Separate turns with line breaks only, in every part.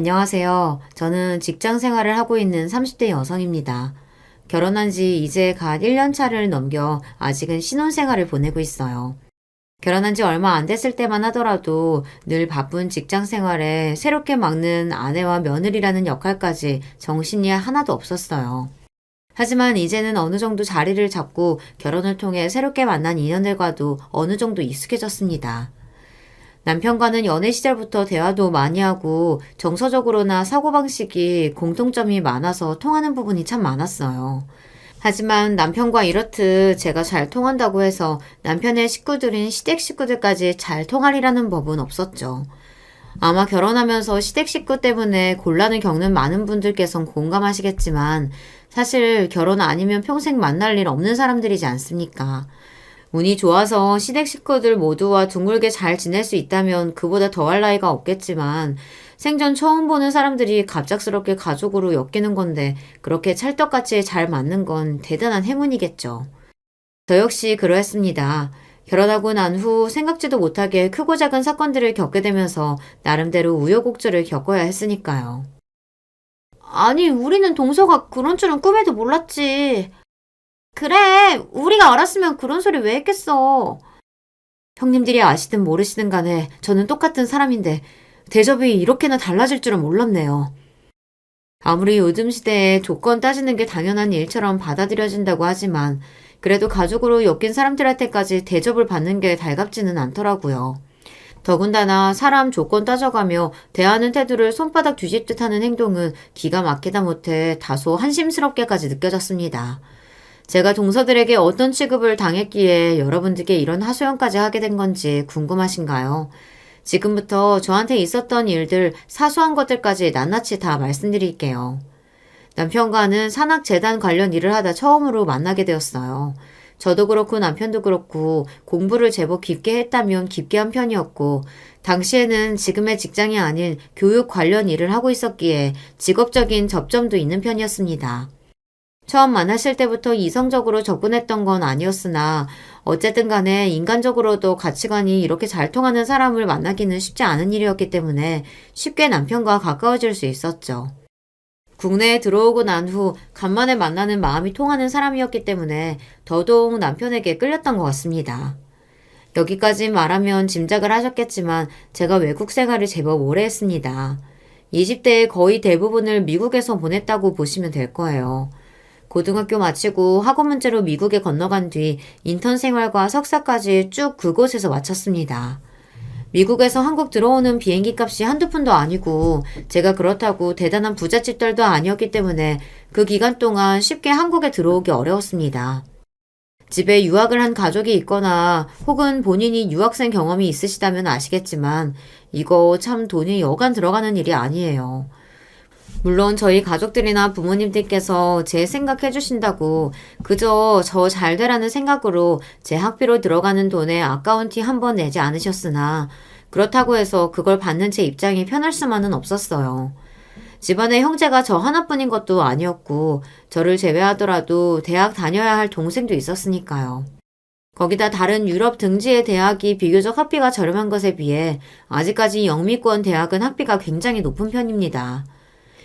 안녕하세요. 저는 직장 생활을 하고 있는 30대 여성입니다. 결혼한 지 이제 갓 1년 차를 넘겨 아직은 신혼생활을 보내고 있어요. 결혼한 지 얼마 안 됐을 때만 하더라도 늘 바쁜 직장 생활에 새롭게 맡는 아내와 며느리라는 역할까지 정신이 하나도 없었어요. 하지만 이제는 어느 정도 자리를 잡고 결혼을 통해 새롭게 만난 인연들과도 어느 정도 익숙해졌습니다. 남편과는 연애 시절부터 대화도 많이 하고 정서적으로나 사고방식이 공통점이 많아서 통하는 부분이 참 많았어요. 하지만 남편과 이렇듯 제가 잘 통한다고 해서 남편의 식구들인 시댁 식구들까지 잘 통하리라는 법은 없었죠. 아마 결혼하면서 시댁 식구 때문에 곤란을 겪는 많은 분들께선 공감하시겠지만 사실 결혼 아니면 평생 만날 일 없는 사람들이지 않습니까? 운이 좋아서 시댁 식구들 모두와 둥글게 잘 지낼 수 있다면 그보다 더할 나위가 없겠지만 생전 처음 보는 사람들이 갑작스럽게 가족으로 엮이는 건데 그렇게 찰떡같이 잘 맞는 건 대단한 행운이겠죠. 저 역시 그러했습니다. 결혼하고 난 후 생각지도 못하게 크고 작은 사건들을 겪게 되면서 나름대로 우여곡절을 겪어야 했으니까요. 아니, 우리는 동서가 그런 줄은 꿈에도 몰랐지. 그래, 우리가 알았으면 그런 소리 왜 했겠어. 형님들이 아시든 모르시든 간에 저는 똑같은 사람인데 대접이 이렇게나 달라질 줄은 몰랐네요. 아무리 요즘 시대에 조건 따지는 게 당연한 일처럼 받아들여진다고 하지만 그래도 가족으로 엮인 사람들한테까지 대접을 받는 게 달갑지는 않더라고요. 더군다나 사람 조건 따져가며 대하는 태도를 손바닥 뒤집듯 하는 행동은 기가 막히다 못해 다소 한심스럽게까지 느껴졌습니다. 제가 동서들에게 어떤 취급을 당했기에 여러분들께 이런 하소연까지 하게 된 건지 궁금하신가요? 지금부터 저한테 있었던 일들, 사소한 것들까지 낱낱이 다 말씀드릴게요. 남편과는 산악재단 관련 일을 하다 처음으로 만나게 되었어요. 저도 그렇고 남편도 그렇고 공부를 제법 깊게 했다면 깊게 한 편이었고, 당시에는 지금의 직장이 아닌 교육 관련 일을 하고 있었기에 직업적인 접점도 있는 편이었습니다. 처음 만났을 때부터 이성적으로 접근했던 건 아니었으나 어쨌든 간에 인간적으로도 가치관이 이렇게 잘 통하는 사람을 만나기는 쉽지 않은 일이었기 때문에 쉽게 남편과 가까워질 수 있었죠. 국내에 들어오고 난 후 간만에 만나는 마음이 통하는 사람이었기 때문에 더더욱 남편에게 끌렸던 것 같습니다. 여기까지 말하면 짐작을 하셨겠지만 제가 외국 생활을 제법 오래 했습니다. 20대의 거의 대부분을 미국에서 보냈다고 보시면 될 거예요. 고등학교 마치고 학원 문제로 미국에 건너간 뒤 인턴 생활과 석사까지 쭉 그곳에서 마쳤습니다. 미국에서 한국 들어오는 비행기 값이 한두 푼도 아니고 제가 그렇다고 대단한 부잣집들도 아니었기 때문에 그 기간 동안 쉽게 한국에 들어오기 어려웠습니다. 집에 유학을 한 가족이 있거나 혹은 본인이 유학생 경험이 있으시다면 아시겠지만 이거 참 돈이 여간 들어가는 일이 아니에요. 물론 저희 가족들이나 부모님들께서 제 생각해 주신다고 그저 저 잘 되라는 생각으로 제 학비로 들어가는 돈에 아까운 티 한 번 내지 않으셨으나 그렇다고 해서 그걸 받는 제 입장이 편할 수만은 없었어요. 집안에 형제가 저 하나뿐인 것도 아니었고 저를 제외하더라도 대학 다녀야 할 동생도 있었으니까요. 거기다 다른 유럽 등지의 대학이 비교적 학비가 저렴한 것에 비해 아직까지 영미권 대학은 학비가 굉장히 높은 편입니다.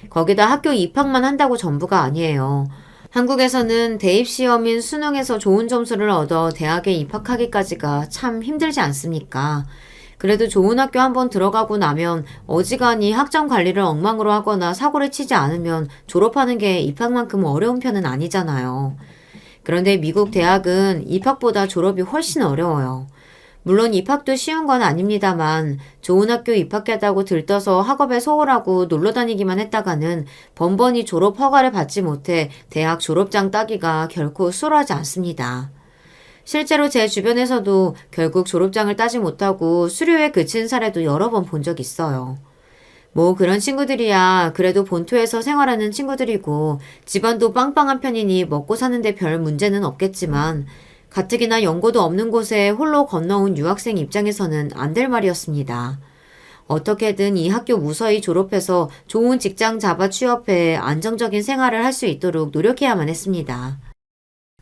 거기다 학교 입학만 한다고 전부가 아니에요. 한국에서는 대입시험인 수능에서 좋은 점수를 얻어 대학에 입학하기까지가 참 힘들지 않습니까? 그래도 좋은 학교 한번 들어가고 나면 어지간히 학점 관리를 엉망으로 하거나 사고를 치지 않으면 졸업하는 게 입학만큼 어려운 편은 아니잖아요. 그런데 미국 대학은 입학보다 졸업이 훨씬 어려워요. 물론 입학도 쉬운 건 아닙니다만 좋은 학교 입학했다고 들떠서 학업에 소홀하고 놀러 다니기만 했다가는 번번이 졸업 허가를 받지 못해 대학 졸업장 따기가 결코 수월하지 않습니다. 실제로 제 주변에서도 결국 졸업장을 따지 못하고 수료에 그친 사례도 여러 번 본 적 있어요. 뭐 그런 친구들이야 그래도 본토에서 생활하는 친구들이고 집안도 빵빵한 편이니 먹고 사는데 별 문제는 없겠지만 가뜩이나 연고도 없는 곳에 홀로 건너온 유학생 입장에서는 안 될 말이었습니다. 어떻게든 이 학교 무사히 졸업해서 좋은 직장 잡아 취업해 안정적인 생활을 할 수 있도록 노력해야만 했습니다.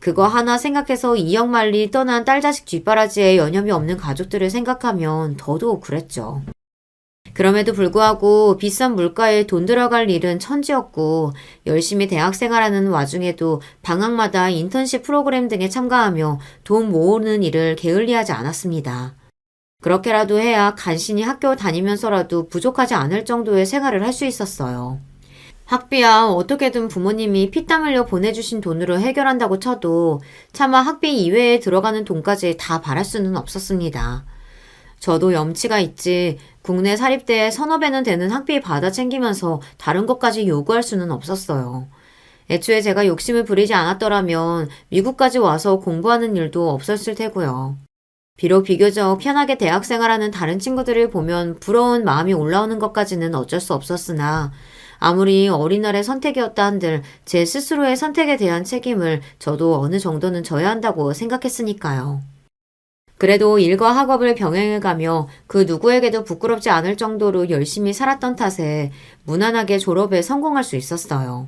그거 하나 생각해서 이역만리 떠난 딸 자식 뒷바라지에 여념이 없는 가족들을 생각하면 더더욱 그랬죠. 그럼에도 불구하고 비싼 물가에 돈 들어갈 일은 천지였고 열심히 대학 생활하는 와중에도 방학마다 인턴십 프로그램 등에 참가하며 돈 모으는 일을 게을리하지 않았습니다. 그렇게라도 해야 간신히 학교 다니면서라도 부족하지 않을 정도의 생활을 할 수 있었어요. 학비야 어떻게든 부모님이 피땀 흘려 보내주신 돈으로 해결한다고 쳐도 차마 학비 이외에 들어가는 돈까지 다 바랄 수는 없었습니다. 저도 염치가 있지 국내 사립대에 서너 배는 되는 학비 받아 챙기면서 다른 것까지 요구할 수는 없었어요. 애초에 제가 욕심을 부리지 않았더라면 미국까지 와서 공부하는 일도 없었을 테고요. 비록 비교적 편하게 대학 생활하는 다른 친구들을 보면 부러운 마음이 올라오는 것까지는 어쩔 수 없었으나 아무리 어린날의 선택이었다 한들 제 스스로의 선택에 대한 책임을 저도 어느 정도는 져야 한다고 생각했으니까요. 그래도 일과 학업을 병행해가며 그 누구에게도 부끄럽지 않을 정도로 열심히 살았던 탓에 무난하게 졸업에 성공할 수 있었어요.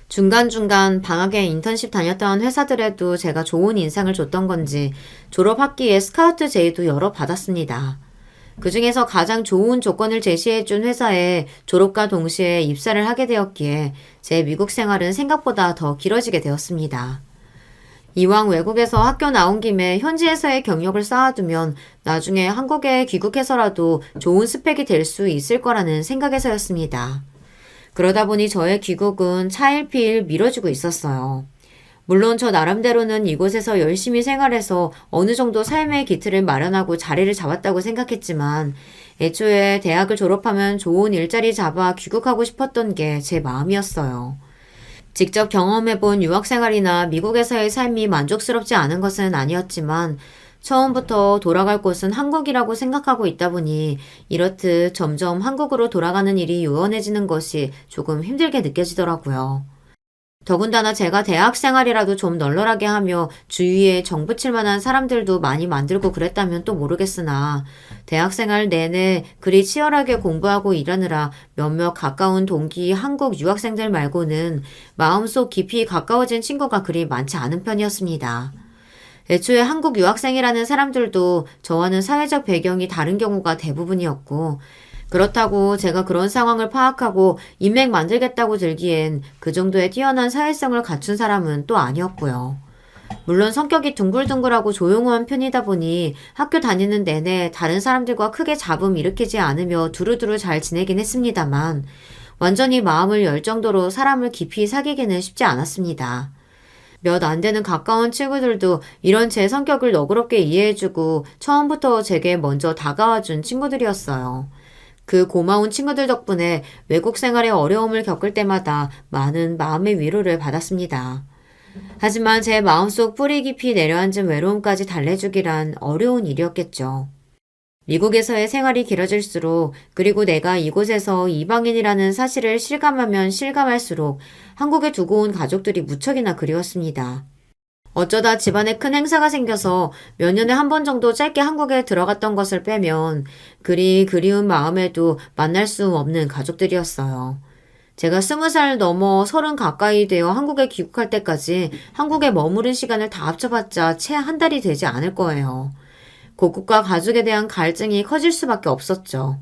중간중간 방학에 인턴십 다녔던 회사들에도 제가 좋은 인상을 줬던 건지 졸업 학기에 스카우트 제의도 여러 받았습니다. 그 중에서 가장 좋은 조건을 제시해준 회사에 졸업과 동시에 입사를 하게 되었기에 제 미국 생활은 생각보다 더 길어지게 되었습니다. 이왕 외국에서 학교 나온 김에 현지에서의 경력을 쌓아두면 나중에 한국에 귀국해서라도 좋은 스펙이 될 수 있을 거라는 생각에서였습니다. 그러다 보니 저의 귀국은 차일피일 미뤄지고 있었어요. 물론 저 나름대로는 이곳에서 열심히 생활해서 어느 정도 삶의 기틀을 마련하고 자리를 잡았다고 생각했지만 애초에 대학을 졸업하면 좋은 일자리 잡아 귀국하고 싶었던 게 제 마음이었어요. 직접 경험해본 유학생활이나 미국에서의 삶이 만족스럽지 않은 것은 아니었지만 처음부터 돌아갈 곳은 한국이라고 생각하고 있다 보니 이렇듯 점점 한국으로 돌아가는 일이 요원해지는 것이 조금 힘들게 느껴지더라고요. 더군다나 제가 대학 생활이라도 좀 널널하게 하며 주위에 정 붙일 만한 사람들도 많이 만들고 그랬다면 또 모르겠으나 대학 생활 내내 그리 치열하게 공부하고 일하느라 몇몇 가까운 동기 한국 유학생들 말고는 마음속 깊이 가까워진 친구가 그리 많지 않은 편이었습니다. 애초에 한국 유학생이라는 사람들도 저와는 사회적 배경이 다른 경우가 대부분이었고 그렇다고 제가 그런 상황을 파악하고 인맥 만들겠다고 들기엔 그 정도의 뛰어난 사회성을 갖춘 사람은 또 아니었고요. 물론 성격이 둥글둥글하고 조용한 편이다 보니 학교 다니는 내내 다른 사람들과 크게 잡음 일으키지 않으며 두루두루 잘 지내긴 했습니다만 완전히 마음을 열 정도로 사람을 깊이 사귀기는 쉽지 않았습니다. 몇 안 되는 가까운 친구들도 이런 제 성격을 너그럽게 이해해주고 처음부터 제게 먼저 다가와준 친구들이었어요. 그 고마운 친구들 덕분에 외국 생활에 어려움을 겪을 때마다 많은 마음의 위로를 받았습니다. 하지만 제 마음속 뿌리 깊이 내려앉은 외로움까지 달래주기란 어려운 일이었겠죠. 미국에서의 생활이 길어질수록 그리고 내가 이곳에서 이방인이라는 사실을 실감하면 실감할수록 한국에 두고 온 가족들이 무척이나 그리웠습니다. 어쩌다 집안에 큰 행사가 생겨서 몇 년에 한 번 정도 짧게 한국에 들어갔던 것을 빼면 그리 그리운 마음에도 만날 수 없는 가족들이었어요. 제가 20살 넘어 30 가까이 되어 한국에 귀국할 때까지 한국에 머무른 시간을 다 합쳐봤자 채 한 달이 되지 않을 거예요. 고국과 가족에 대한 갈증이 커질 수밖에 없었죠.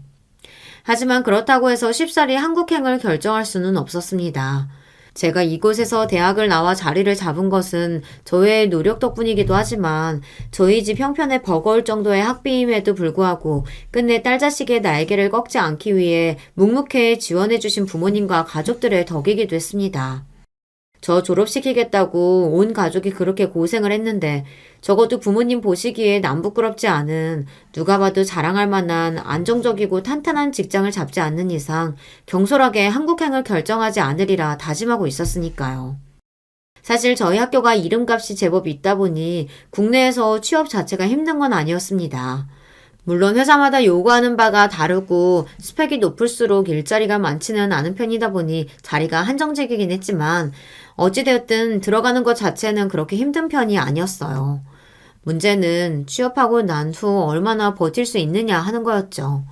하지만 그렇다고 해서 쉽사리 한국행을 결정할 수는 없었습니다. 제가 이곳에서 대학을 나와 자리를 잡은 것은 저의 노력 덕분이기도 하지만 저희 집 형편에 버거울 정도의 학비임에도 불구하고 끝내 딸자식의 날개를 꺾지 않기 위해 묵묵히 지원해주신 부모님과 가족들의 덕이기도 했습니다. 저 졸업시키겠다고 온 가족이 그렇게 고생을 했는데 적어도 부모님 보시기에 남 부끄럽지 않은 누가 봐도 자랑할 만한 안정적이고 탄탄한 직장을 잡지 않는 이상 경솔하게 한국행을 결정하지 않으리라 다짐하고 있었으니까요. 사실 저희 학교가 이름값이 제법 있다 보니 국내에서 취업 자체가 힘든 건 아니었습니다. 물론 회사마다 요구하는 바가 다르고 스펙이 높을수록 일자리가 많지는 않은 편이다 보니 자리가 한정적이긴 했지만 어찌되었든 들어가는 것 자체는 그렇게 힘든 편이 아니었어요. 문제는 취업하고 난 후 얼마나 버틸 수 있느냐 하는 거였죠.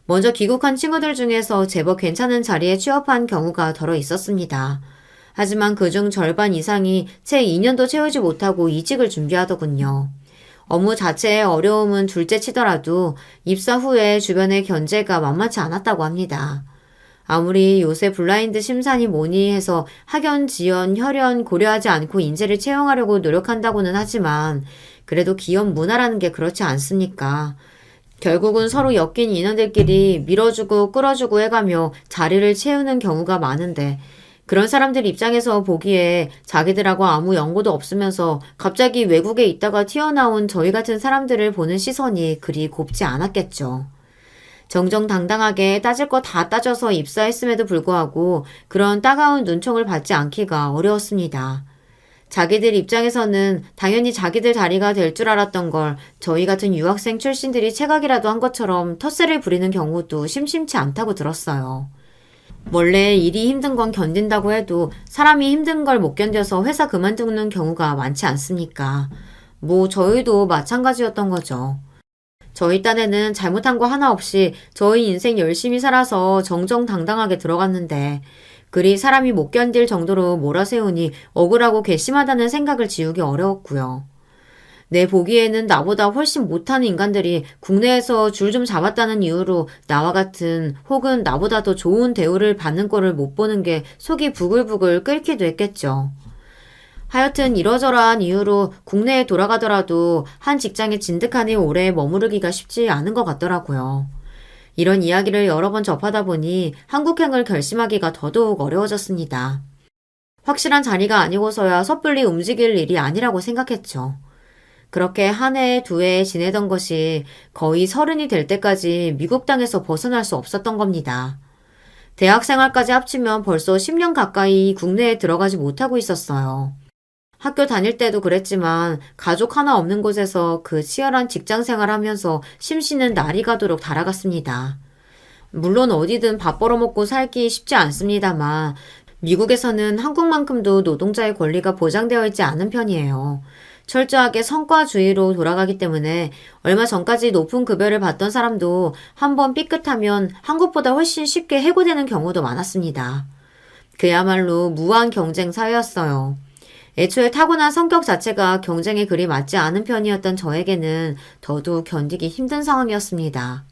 먼저 귀국한 친구들 중에서 제법 괜찮은 자리에 취업한 경우가 더러 있었습니다. 하지만 그중 절반 이상이 채 2년도 채우지 못하고 이직을 준비하더군요. 업무 자체의 어려움은 둘째 치더라도 입사 후에 주변의 견제가 만만치 않았다고 합니다. 아무리 요새 블라인드 심사니 뭐니 해서 학연, 지연, 혈연 고려하지 않고 인재를 채용하려고 노력한다고는 하지만 그래도 기업 문화라는 게 그렇지 않습니까? 결국은 서로 엮인 인원들끼리 밀어주고 끌어주고 해가며 자리를 채우는 경우가 많은데 그런 사람들 입장에서 보기에 자기들하고 아무 연고도 없으면서 갑자기 외국에 있다가 튀어나온 저희 같은 사람들을 보는 시선이 그리 곱지 않았겠죠. 정정당당하게 따질 거 다 따져서 입사했음에도 불구하고 그런 따가운 눈총을 받지 않기가 어려웠습니다. 자기들 입장에서는 당연히 자기들 자리가 될 줄 알았던 걸 저희 같은 유학생 출신들이 체각이라도 한 것처럼 텃세를 부리는 경우도 심심치 않다고 들었어요. 원래 일이 힘든 건 견딘다고 해도 사람이 힘든 걸 못 견뎌서 회사 그만두는 경우가 많지 않습니까? 뭐 저희도 마찬가지였던 거죠. 저희 딴에는 잘못한 거 하나 없이 저희 인생 열심히 살아서 정정당당하게 들어갔는데 그리 사람이 못 견딜 정도로 몰아세우니 억울하고 괘씸하다는 생각을 지우기 어려웠고요. 내 보기에는 나보다 훨씬 못하는 인간들이 국내에서 줄 좀 잡았다는 이유로 나와 같은 혹은 나보다 더 좋은 대우를 받는 꼴을 못 보는 게 속이 부글부글 끓기도 했겠죠. 하여튼 이러저러한 이유로 국내에 돌아가더라도 한 직장에 진득하니 오래 머무르기가 쉽지 않은 것 같더라고요. 이런 이야기를 여러 번 접하다 보니 한국행을 결심하기가 더더욱 어려워졌습니다. 확실한 자리가 아니고서야 섣불리 움직일 일이 아니라고 생각했죠. 그렇게 한 해, 두 해 지내던 것이 거의 30이 될 때까지 미국 땅에서 벗어날 수 없었던 겁니다. 대학 생활까지 합치면 벌써 10년 가까이 국내에 들어가지 못하고 있었어요. 학교 다닐 때도 그랬지만 가족 하나 없는 곳에서 그 치열한 직장 생활하면서 심신은 날이 가도록 달아갔습니다. 물론 어디든 밥 벌어먹고 살기 쉽지 않습니다만 미국에서는 한국만큼도 노동자의 권리가 보장되어 있지 않은 편이에요. 철저하게 성과주의로 돌아가기 때문에 얼마 전까지 높은 급여를 받던 사람도 한번 삐끗하면 한국보다 훨씬 쉽게 해고되는 경우도 많았습니다. 그야말로 무한 경쟁 사회였어요. 애초에 타고난 성격 자체가 경쟁에 그리 맞지 않은 편이었던 저에게는 더더욱 견디기 힘든 상황이었습니다.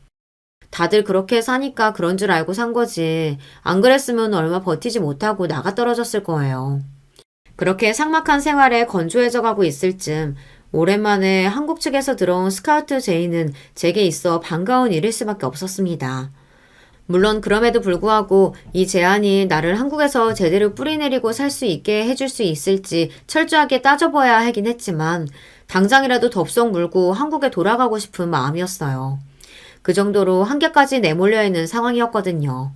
다들 그렇게 사니까 그런 줄 알고 산 거지. 안 그랬으면 얼마 버티지 못하고 나가 떨어졌을 거예요. 그렇게 삭막한 생활에 건조해져 가고 있을 즈음 오랜만에 한국 측에서 들어온 스카우트 제의는 제게 있어 반가운 일일 수밖에 없었습니다. 물론 그럼에도 불구하고 이 제안이 나를 한국에서 제대로 뿌리내리고 살 수 있게 해줄 수 있을지 철저하게 따져봐야 하긴 했지만 당장이라도 덥석 물고 한국에 돌아가고 싶은 마음이었어요. 그 정도로 한계까지 내몰려 있는 상황이었거든요.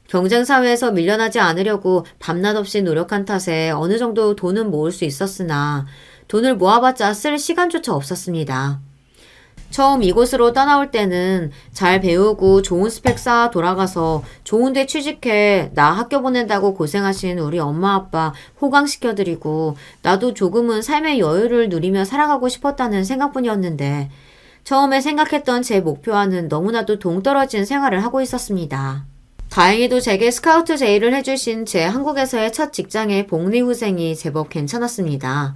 경쟁사회에서 밀려나지 않으려고 밤낮 없이 노력한 탓에 어느 정도 돈은 모을 수 있었으나 돈을 모아봤자 쓸 시간조차 없었습니다. 처음 이곳으로 떠나올 때는 잘 배우고 좋은 스펙 쌓아 돌아가서 좋은 데 취직해 나 학교 보낸다고 고생하신 우리 엄마 아빠 호강시켜드리고 나도 조금은 삶의 여유를 누리며 살아가고 싶었다는 생각뿐이었는데 처음에 생각했던 제 목표와는 너무나도 동떨어진 생활을 하고 있었습니다. 다행히도 제게 스카우트 제의를 해주신 제 한국에서의 첫 직장의 복리후생이 제법 괜찮았습니다.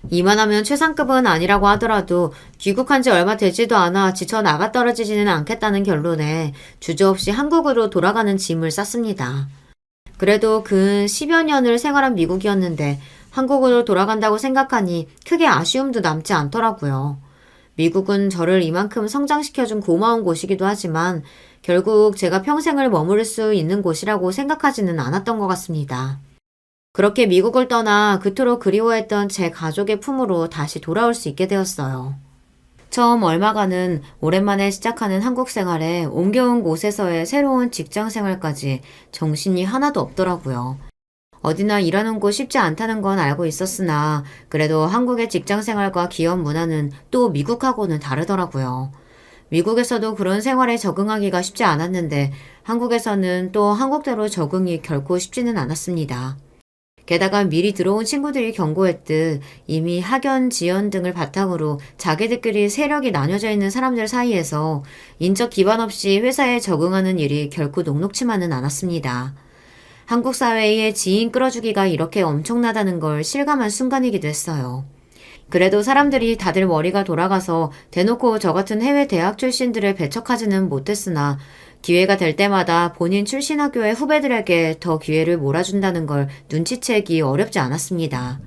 이만하면 최상급은 아니라고 하더라도 귀국한 지 얼마 되지도 않아 지쳐 나가 떨어지지는 않겠다는 결론에 주저없이 한국으로 돌아가는 짐을 쌌습니다. 그래도 근 10여 년을 생활한 미국이었는데 한국으로 돌아간다고 생각하니 크게 아쉬움도 남지 않더라고요. 미국은 저를 이만큼 성장시켜준 고마운 곳이기도 하지만 결국 제가 평생을 머무를 수 있는 곳이라고 생각하지는 않았던 것 같습니다. 그렇게 미국을 떠나 그토록 그리워했던 제 가족의 품으로 다시 돌아올 수 있게 되었어요. 처음 얼마간은 오랜만에 시작하는 한국 생활에 옮겨온 곳에서의 새로운 직장 생활까지 정신이 하나도 없더라고요. 어디나 일하는 곳 쉽지 않다는 건 알고 있었으나 그래도 한국의 직장 생활과 기업 문화는 또 미국하고는 다르더라고요. 미국에서도 그런 생활에 적응하기가 쉽지 않았는데 한국에서는 또 한국대로 적응이 결코 쉽지는 않았습니다. 게다가 미리 들어온 친구들이 경고했듯 이미 학연, 지연 등을 바탕으로 자기들끼리 세력이 나뉘어져 있는 사람들 사이에서 인적 기반 없이 회사에 적응하는 일이 결코 녹록치만은 않았습니다. 한국 사회의 지인 끌어주기가 이렇게 엄청나다는 걸 실감한 순간이기도 했어요. 그래도 사람들이 다들 머리가 돌아가서 대놓고 저 같은 해외 대학 출신들을 배척하지는 못했으나 기회가 될 때마다 본인 출신 학교의 후배들에게 더 기회를 몰아준다는 걸 눈치채기 어렵지 않았습니다.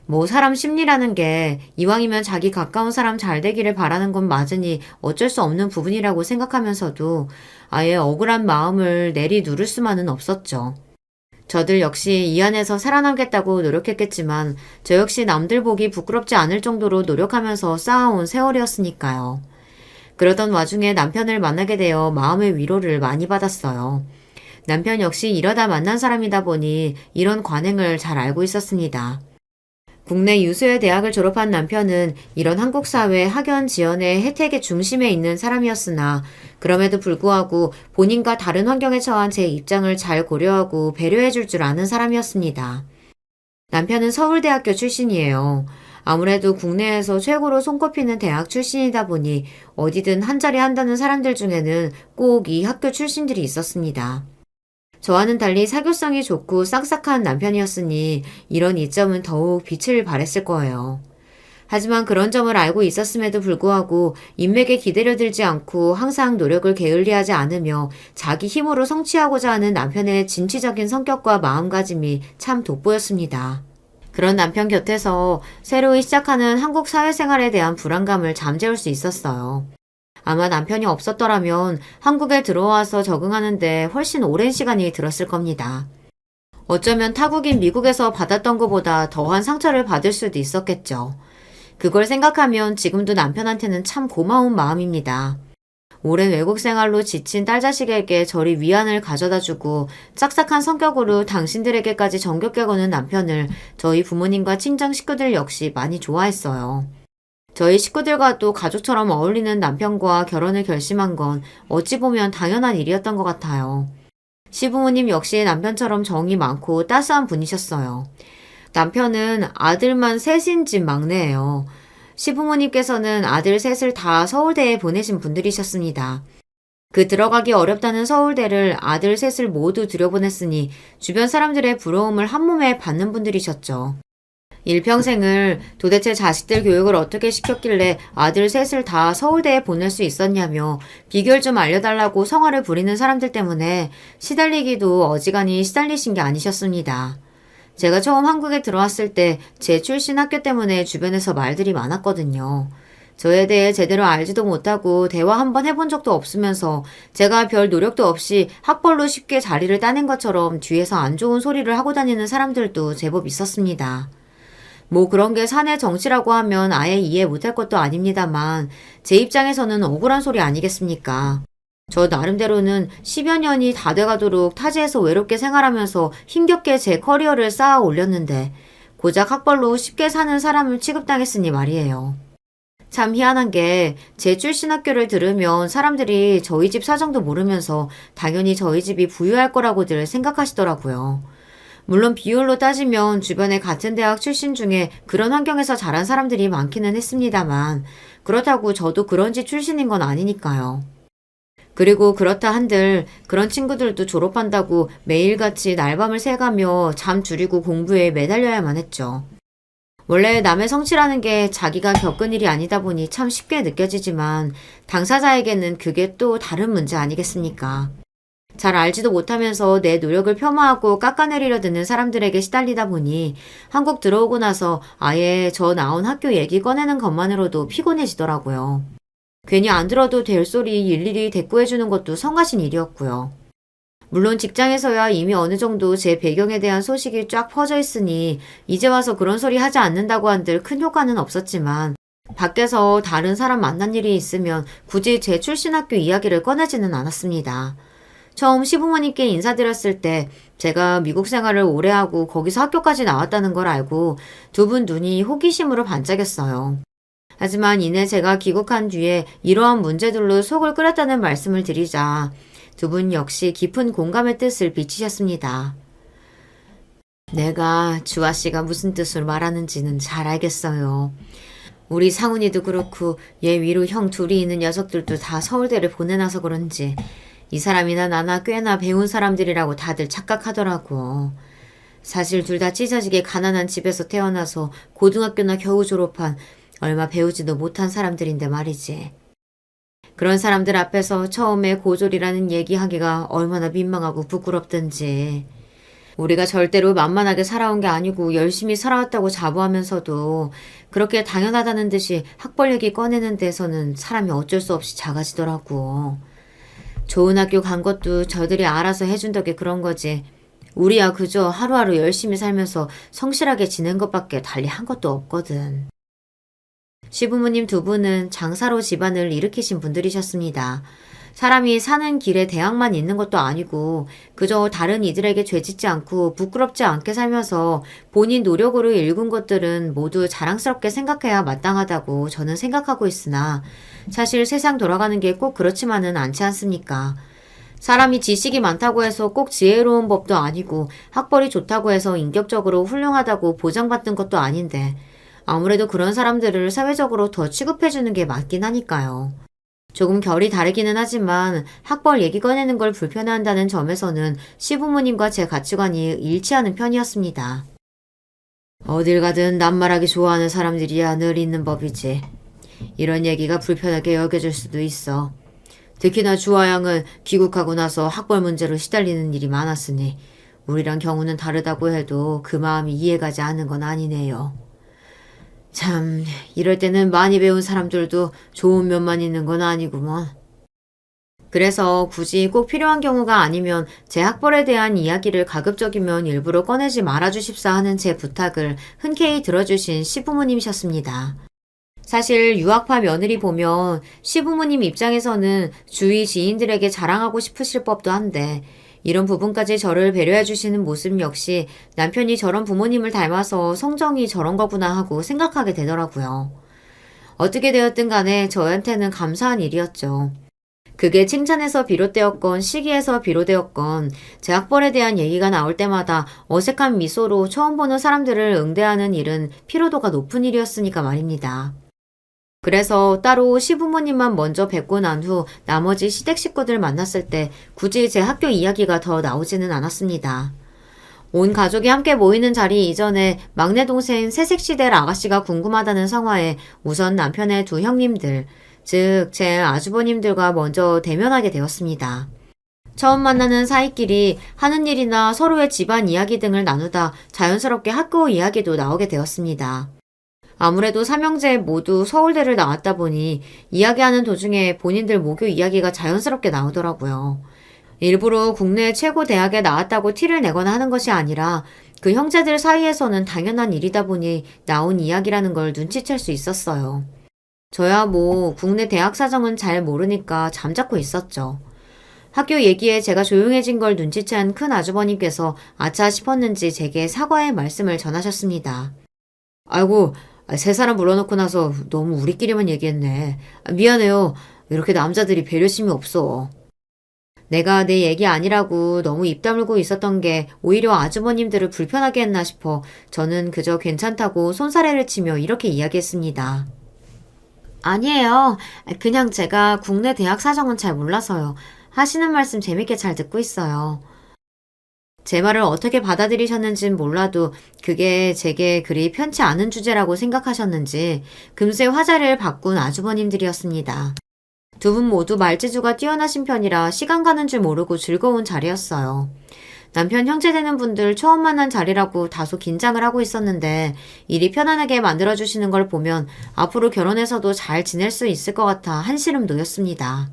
뭐 사람 심리라는 게 이왕이면 자기 가까운 사람 잘 되기를 바라는 건 맞으니 어쩔 수 없는 부분이라고 생각하면서도 아예 억울한 마음을 내리 누를 수만은 없었죠. 저들 역시 이 안에서 살아남겠다고 노력했겠지만 저 역시 남들 보기 부끄럽지 않을 정도로 노력하면서 쌓아온 세월이었으니까요. 그러던 와중에 남편을 만나게 되어 마음의 위로를 많이 받았어요. 남편 역시 이러다 만난 사람이다 보니 이런 관행을 잘 알고 있었습니다. 국내 유수의 대학을 졸업한 남편은 이런 한국 사회 학연 지원의 혜택의 중심에 있는 사람이었으나 그럼에도 불구하고 본인과 다른 환경에 처한 제 입장을 잘 고려하고 배려해 줄 줄 아는 사람이었습니다. 남편은 서울대학교 출신이에요. 아무래도 국내에서 최고로 손꼽히는 대학 출신이다 보니 어디든 한 자리 한다는 사람들 중에는 꼭 이 학교 출신들이 있었습니다. 저와는 달리 사교성이 좋고 싹싹한 남편이었으니 이런 이점은 더욱 빛을 발했을 거예요. 하지만 그런 점을 알고 있었음에도 불구하고 인맥에 기대려들지 않고 항상 노력을 게을리하지 않으며 자기 힘으로 성취하고자 하는 남편의 진취적인 성격과 마음가짐이 참 돋보였습니다. 그런 남편 곁에서 새로이 시작하는 한국 사회생활에 대한 불안감을 잠재울 수 있었어요. 아마 남편이 없었더라면 한국에 들어와서 적응하는데 훨씬 오랜 시간이 들었을 겁니다. 어쩌면 타국인 미국에서 받았던 것보다 더한 상처를 받을 수도 있었겠죠. 그걸 생각하면 지금도 남편한테는 참 고마운 마음입니다. 오랜 외국 생활로 지친 딸자식에게 저리 위안을 가져다주고 짝싹한 성격으로 당신들에게까지 정겹게 거는 남편을 저희 부모님과 친정 식구들 역시 많이 좋아했어요. 저희 식구들과도 가족처럼 어울리는 남편과 결혼을 결심한 건 어찌 보면 당연한 일이었던 것 같아요. 시부모님 역시 남편처럼 정이 많고 따스한 분이셨어요. 남편은 아들만 셋인 집 막내예요. 시부모님께서는 아들 셋을 다 서울대에 보내신 분들이셨습니다. 그 들어가기 어렵다는 서울대를 아들 셋을 모두 들여보냈으니 주변 사람들의 부러움을 한몸에 받는 분들이셨죠. 일평생을 도대체 자식들 교육을 어떻게 시켰길래 아들 셋을 다 서울대에 보낼 수 있었냐며 비결 좀 알려달라고 성화를 부리는 사람들 때문에 시달리기도 어지간히 시달리신 게 아니셨습니다. 제가 처음 한국에 들어왔을 때 제 출신 학교 때문에 주변에서 말들이 많았거든요. 저에 대해 제대로 알지도 못하고 대화 한번 해본 적도 없으면서 제가 별 노력도 없이 학벌로 쉽게 자리를 따낸 것처럼 뒤에서 안 좋은 소리를 하고 다니는 사람들도 제법 있었습니다. 뭐 그런 게 사내 정치라고 하면 아예 이해 못할 것도 아닙니다만 제 입장에서는 억울한 소리 아니겠습니까? 저 나름대로는 10여 년이 다 돼가도록 타지에서 외롭게 생활하면서 힘겹게 제 커리어를 쌓아 올렸는데 고작 학벌로 쉽게 사는 사람을 취급당했으니 말이에요. 참 희한한 게 제 출신 학교를 들으면 사람들이 저희 집 사정도 모르면서 당연히 저희 집이 부유할 거라고들 생각하시더라고요. 물론 비율로 따지면 주변에 같은 대학 출신 중에 그런 환경에서 자란 사람들이 많기는 했습니다만 그렇다고 저도 그런 집 출신인 건 아니니까요. 그리고 그렇다 한들 그런 친구들도 졸업한다고 매일같이 날밤을 새가며 잠 줄이고 공부에 매달려야만 했죠. 원래 남의 성취라는 게 자기가 겪은 일이 아니다 보니 참 쉽게 느껴지지만 당사자에게는 그게 또 다른 문제 아니겠습니까? 잘 알지도 못하면서 내 노력을 폄하하고 깎아내리려 드는 사람들에게 시달리다 보니 한국 들어오고 나서 아예 저 나온 학교 얘기 꺼내는 것만으로도 피곤해지더라고요. 괜히 안 들어도 될 소리 일일이 대꾸해주는 것도 성가신 일이었고요. 물론 직장에서야 이미 어느 정도 제 배경에 대한 소식이 쫙 퍼져 있으니 이제 와서 그런 소리 하지 않는다고 한들 큰 효과는 없었지만 밖에서 다른 사람 만난 일이 있으면 굳이 제 출신 학교 이야기를 꺼내지는 않았습니다. 처음 시부모님께 인사드렸을 때 제가 미국 생활을 오래 하고 거기서 학교까지 나왔다는 걸 알고 두 분 눈이 호기심으로 반짝였어요. 하지만 이내 제가 귀국한 뒤에 이러한 문제들로 속을 끓였다는 말씀을 드리자 두 분 역시 깊은 공감의 뜻을 비치셨습니다. 내가 주아 씨가 무슨 뜻으로 말하는지는 잘 알겠어요. 우리 상훈이도 그렇고 얘 위로 형 둘이 있는 녀석들도 다 서울대를 보내놔서 그런지 이 사람이나 나나 꽤나 배운 사람들이라고 다들 착각하더라고. 사실 둘 다 찢어지게 가난한 집에서 태어나서 고등학교나 겨우 졸업한 얼마 배우지도 못한 사람들인데 말이지. 그런 사람들 앞에서 처음에 고졸이라는 얘기하기가 얼마나 민망하고 부끄럽던지. 우리가 절대로 만만하게 살아온 게 아니고 열심히 살아왔다고 자부하면서도 그렇게 당연하다는 듯이 학벌 얘기 꺼내는 데서는 사람이 어쩔 수 없이 작아지더라고. 좋은 학교 간 것도 저들이 알아서 해준 덕에 그런 거지. 우리야 그저 하루하루 열심히 살면서 성실하게 지낸 것밖에 달리 한 것도 없거든. 시부모님 두 분은 장사로 집안을 일으키신 분들이셨습니다. 사람이 사는 길에 대학만 있는 것도 아니고 그저 다른 이들에게 죄짓지 않고 부끄럽지 않게 살면서 본인 노력으로 일군 것들은 모두 자랑스럽게 생각해야 마땅하다고 저는 생각하고 있으나 사실 세상 돌아가는 게 꼭 그렇지만은 않지 않습니까? 사람이 지식이 많다고 해서 꼭 지혜로운 법도 아니고 학벌이 좋다고 해서 인격적으로 훌륭하다고 보장받는 것도 아닌데 아무래도 그런 사람들을 사회적으로 더 취급해주는 게 맞긴 하니까요. 조금 결이 다르기는 하지만 학벌 얘기 꺼내는 걸 불편해한다는 점에서는 시부모님과 제 가치관이 일치하는 편이었습니다. 어딜 가든 남말하기 좋아하는 사람들이야 늘 있는 법이지. 이런 얘기가 불편하게 여겨질 수도 있어. 특히나 주아양은 귀국하고 나서 학벌 문제로 시달리는 일이 많았으니 우리랑 경우는 다르다고 해도 그 마음이 이해가지 않는 건 아니네요. 참, 이럴 때는 많이 배운 사람들도 좋은 면만 있는 건 아니구먼. 그래서 굳이 꼭 필요한 경우가 아니면 제 학벌에 대한 이야기를 가급적이면 일부러 꺼내지 말아주십사 하는 제 부탁을 흔쾌히 들어주신 시부모님이셨습니다. 사실 유학파 며느리 보면 시부모님 입장에서는 주위 지인들에게 자랑하고 싶으실 법도 한데 이런 부분까지 저를 배려해 주시는 모습 역시 남편이 저런 부모님을 닮아서 성정이 저런 거구나 하고 생각하게 되더라고요. 어떻게 되었든 간에 저한테는 감사한 일이었죠. 그게 칭찬에서 비롯되었건 시기에서 비롯되었건 제 학벌에 대한 얘기가 나올 때마다 어색한 미소로 처음 보는 사람들을 응대하는 일은 피로도가 높은 일이었으니까 말입니다. 그래서 따로 시부모님만 먼저 뵙고 난 후 나머지 시댁 식구들 만났을 때 굳이 제 학교 이야기가 더 나오지는 않았습니다. 온 가족이 함께 모이는 자리 이전에 막내 동생 새색시대 아가씨가 궁금하다는 성화에 우선 남편의 두 형님들, 즉 제 아주버님들과 먼저 대면하게 되었습니다. 처음 만나는 사이끼리 하는 일이나 서로의 집안 이야기 등을 나누다 자연스럽게 학교 이야기도 나오게 되었습니다. 아무래도 삼형제 모두 서울대를 나왔다 보니 이야기하는 도중에 본인들 모교 이야기가 자연스럽게 나오더라고요. 일부러 국내 최고 대학에 나왔다고 티를 내거나 하는 것이 아니라 그 형제들 사이에서는 당연한 일이다 보니 나온 이야기라는 걸 눈치챌 수 있었어요. 저야 뭐 국내 대학 사정은 잘 모르니까 잠자코 있었죠. 학교 얘기에 제가 조용해진 걸 눈치챈 큰 아주버님께서 아차 싶었는지 제게 사과의 말씀을 전하셨습니다. 아이고, 세 사람 불러놓고 나서 너무 우리끼리만 얘기했네. 미안해요. 이렇게 남자들이 배려심이 없어. 내가 내 얘기 아니라고 너무 입 다물고 있었던 게 오히려 아주버님들을 불편하게 했나 싶어 저는 그저 괜찮다고 손사래를 치며 이렇게 이야기했습니다. 아니에요. 그냥 제가 국내 대학 사정은 잘 몰라서요. 하시는 말씀 재밌게 잘 듣고 있어요. 제 말을 어떻게 받아들이셨는진 몰라도 그게 제게 그리 편치 않은 주제라고 생각하셨는지 금세 화제를 바꾼 아주버님들이었습니다. 두 분 모두 말재주가 뛰어나신 편이라 시간 가는 줄 모르고 즐거운 자리였어요. 남편 형제 되는 분들 처음 만난 자리라고 다소 긴장을 하고 있었는데 일이 편안하게 만들어주시는 걸 보면 앞으로 결혼해서도 잘 지낼 수 있을 것 같아 한시름 놓였습니다.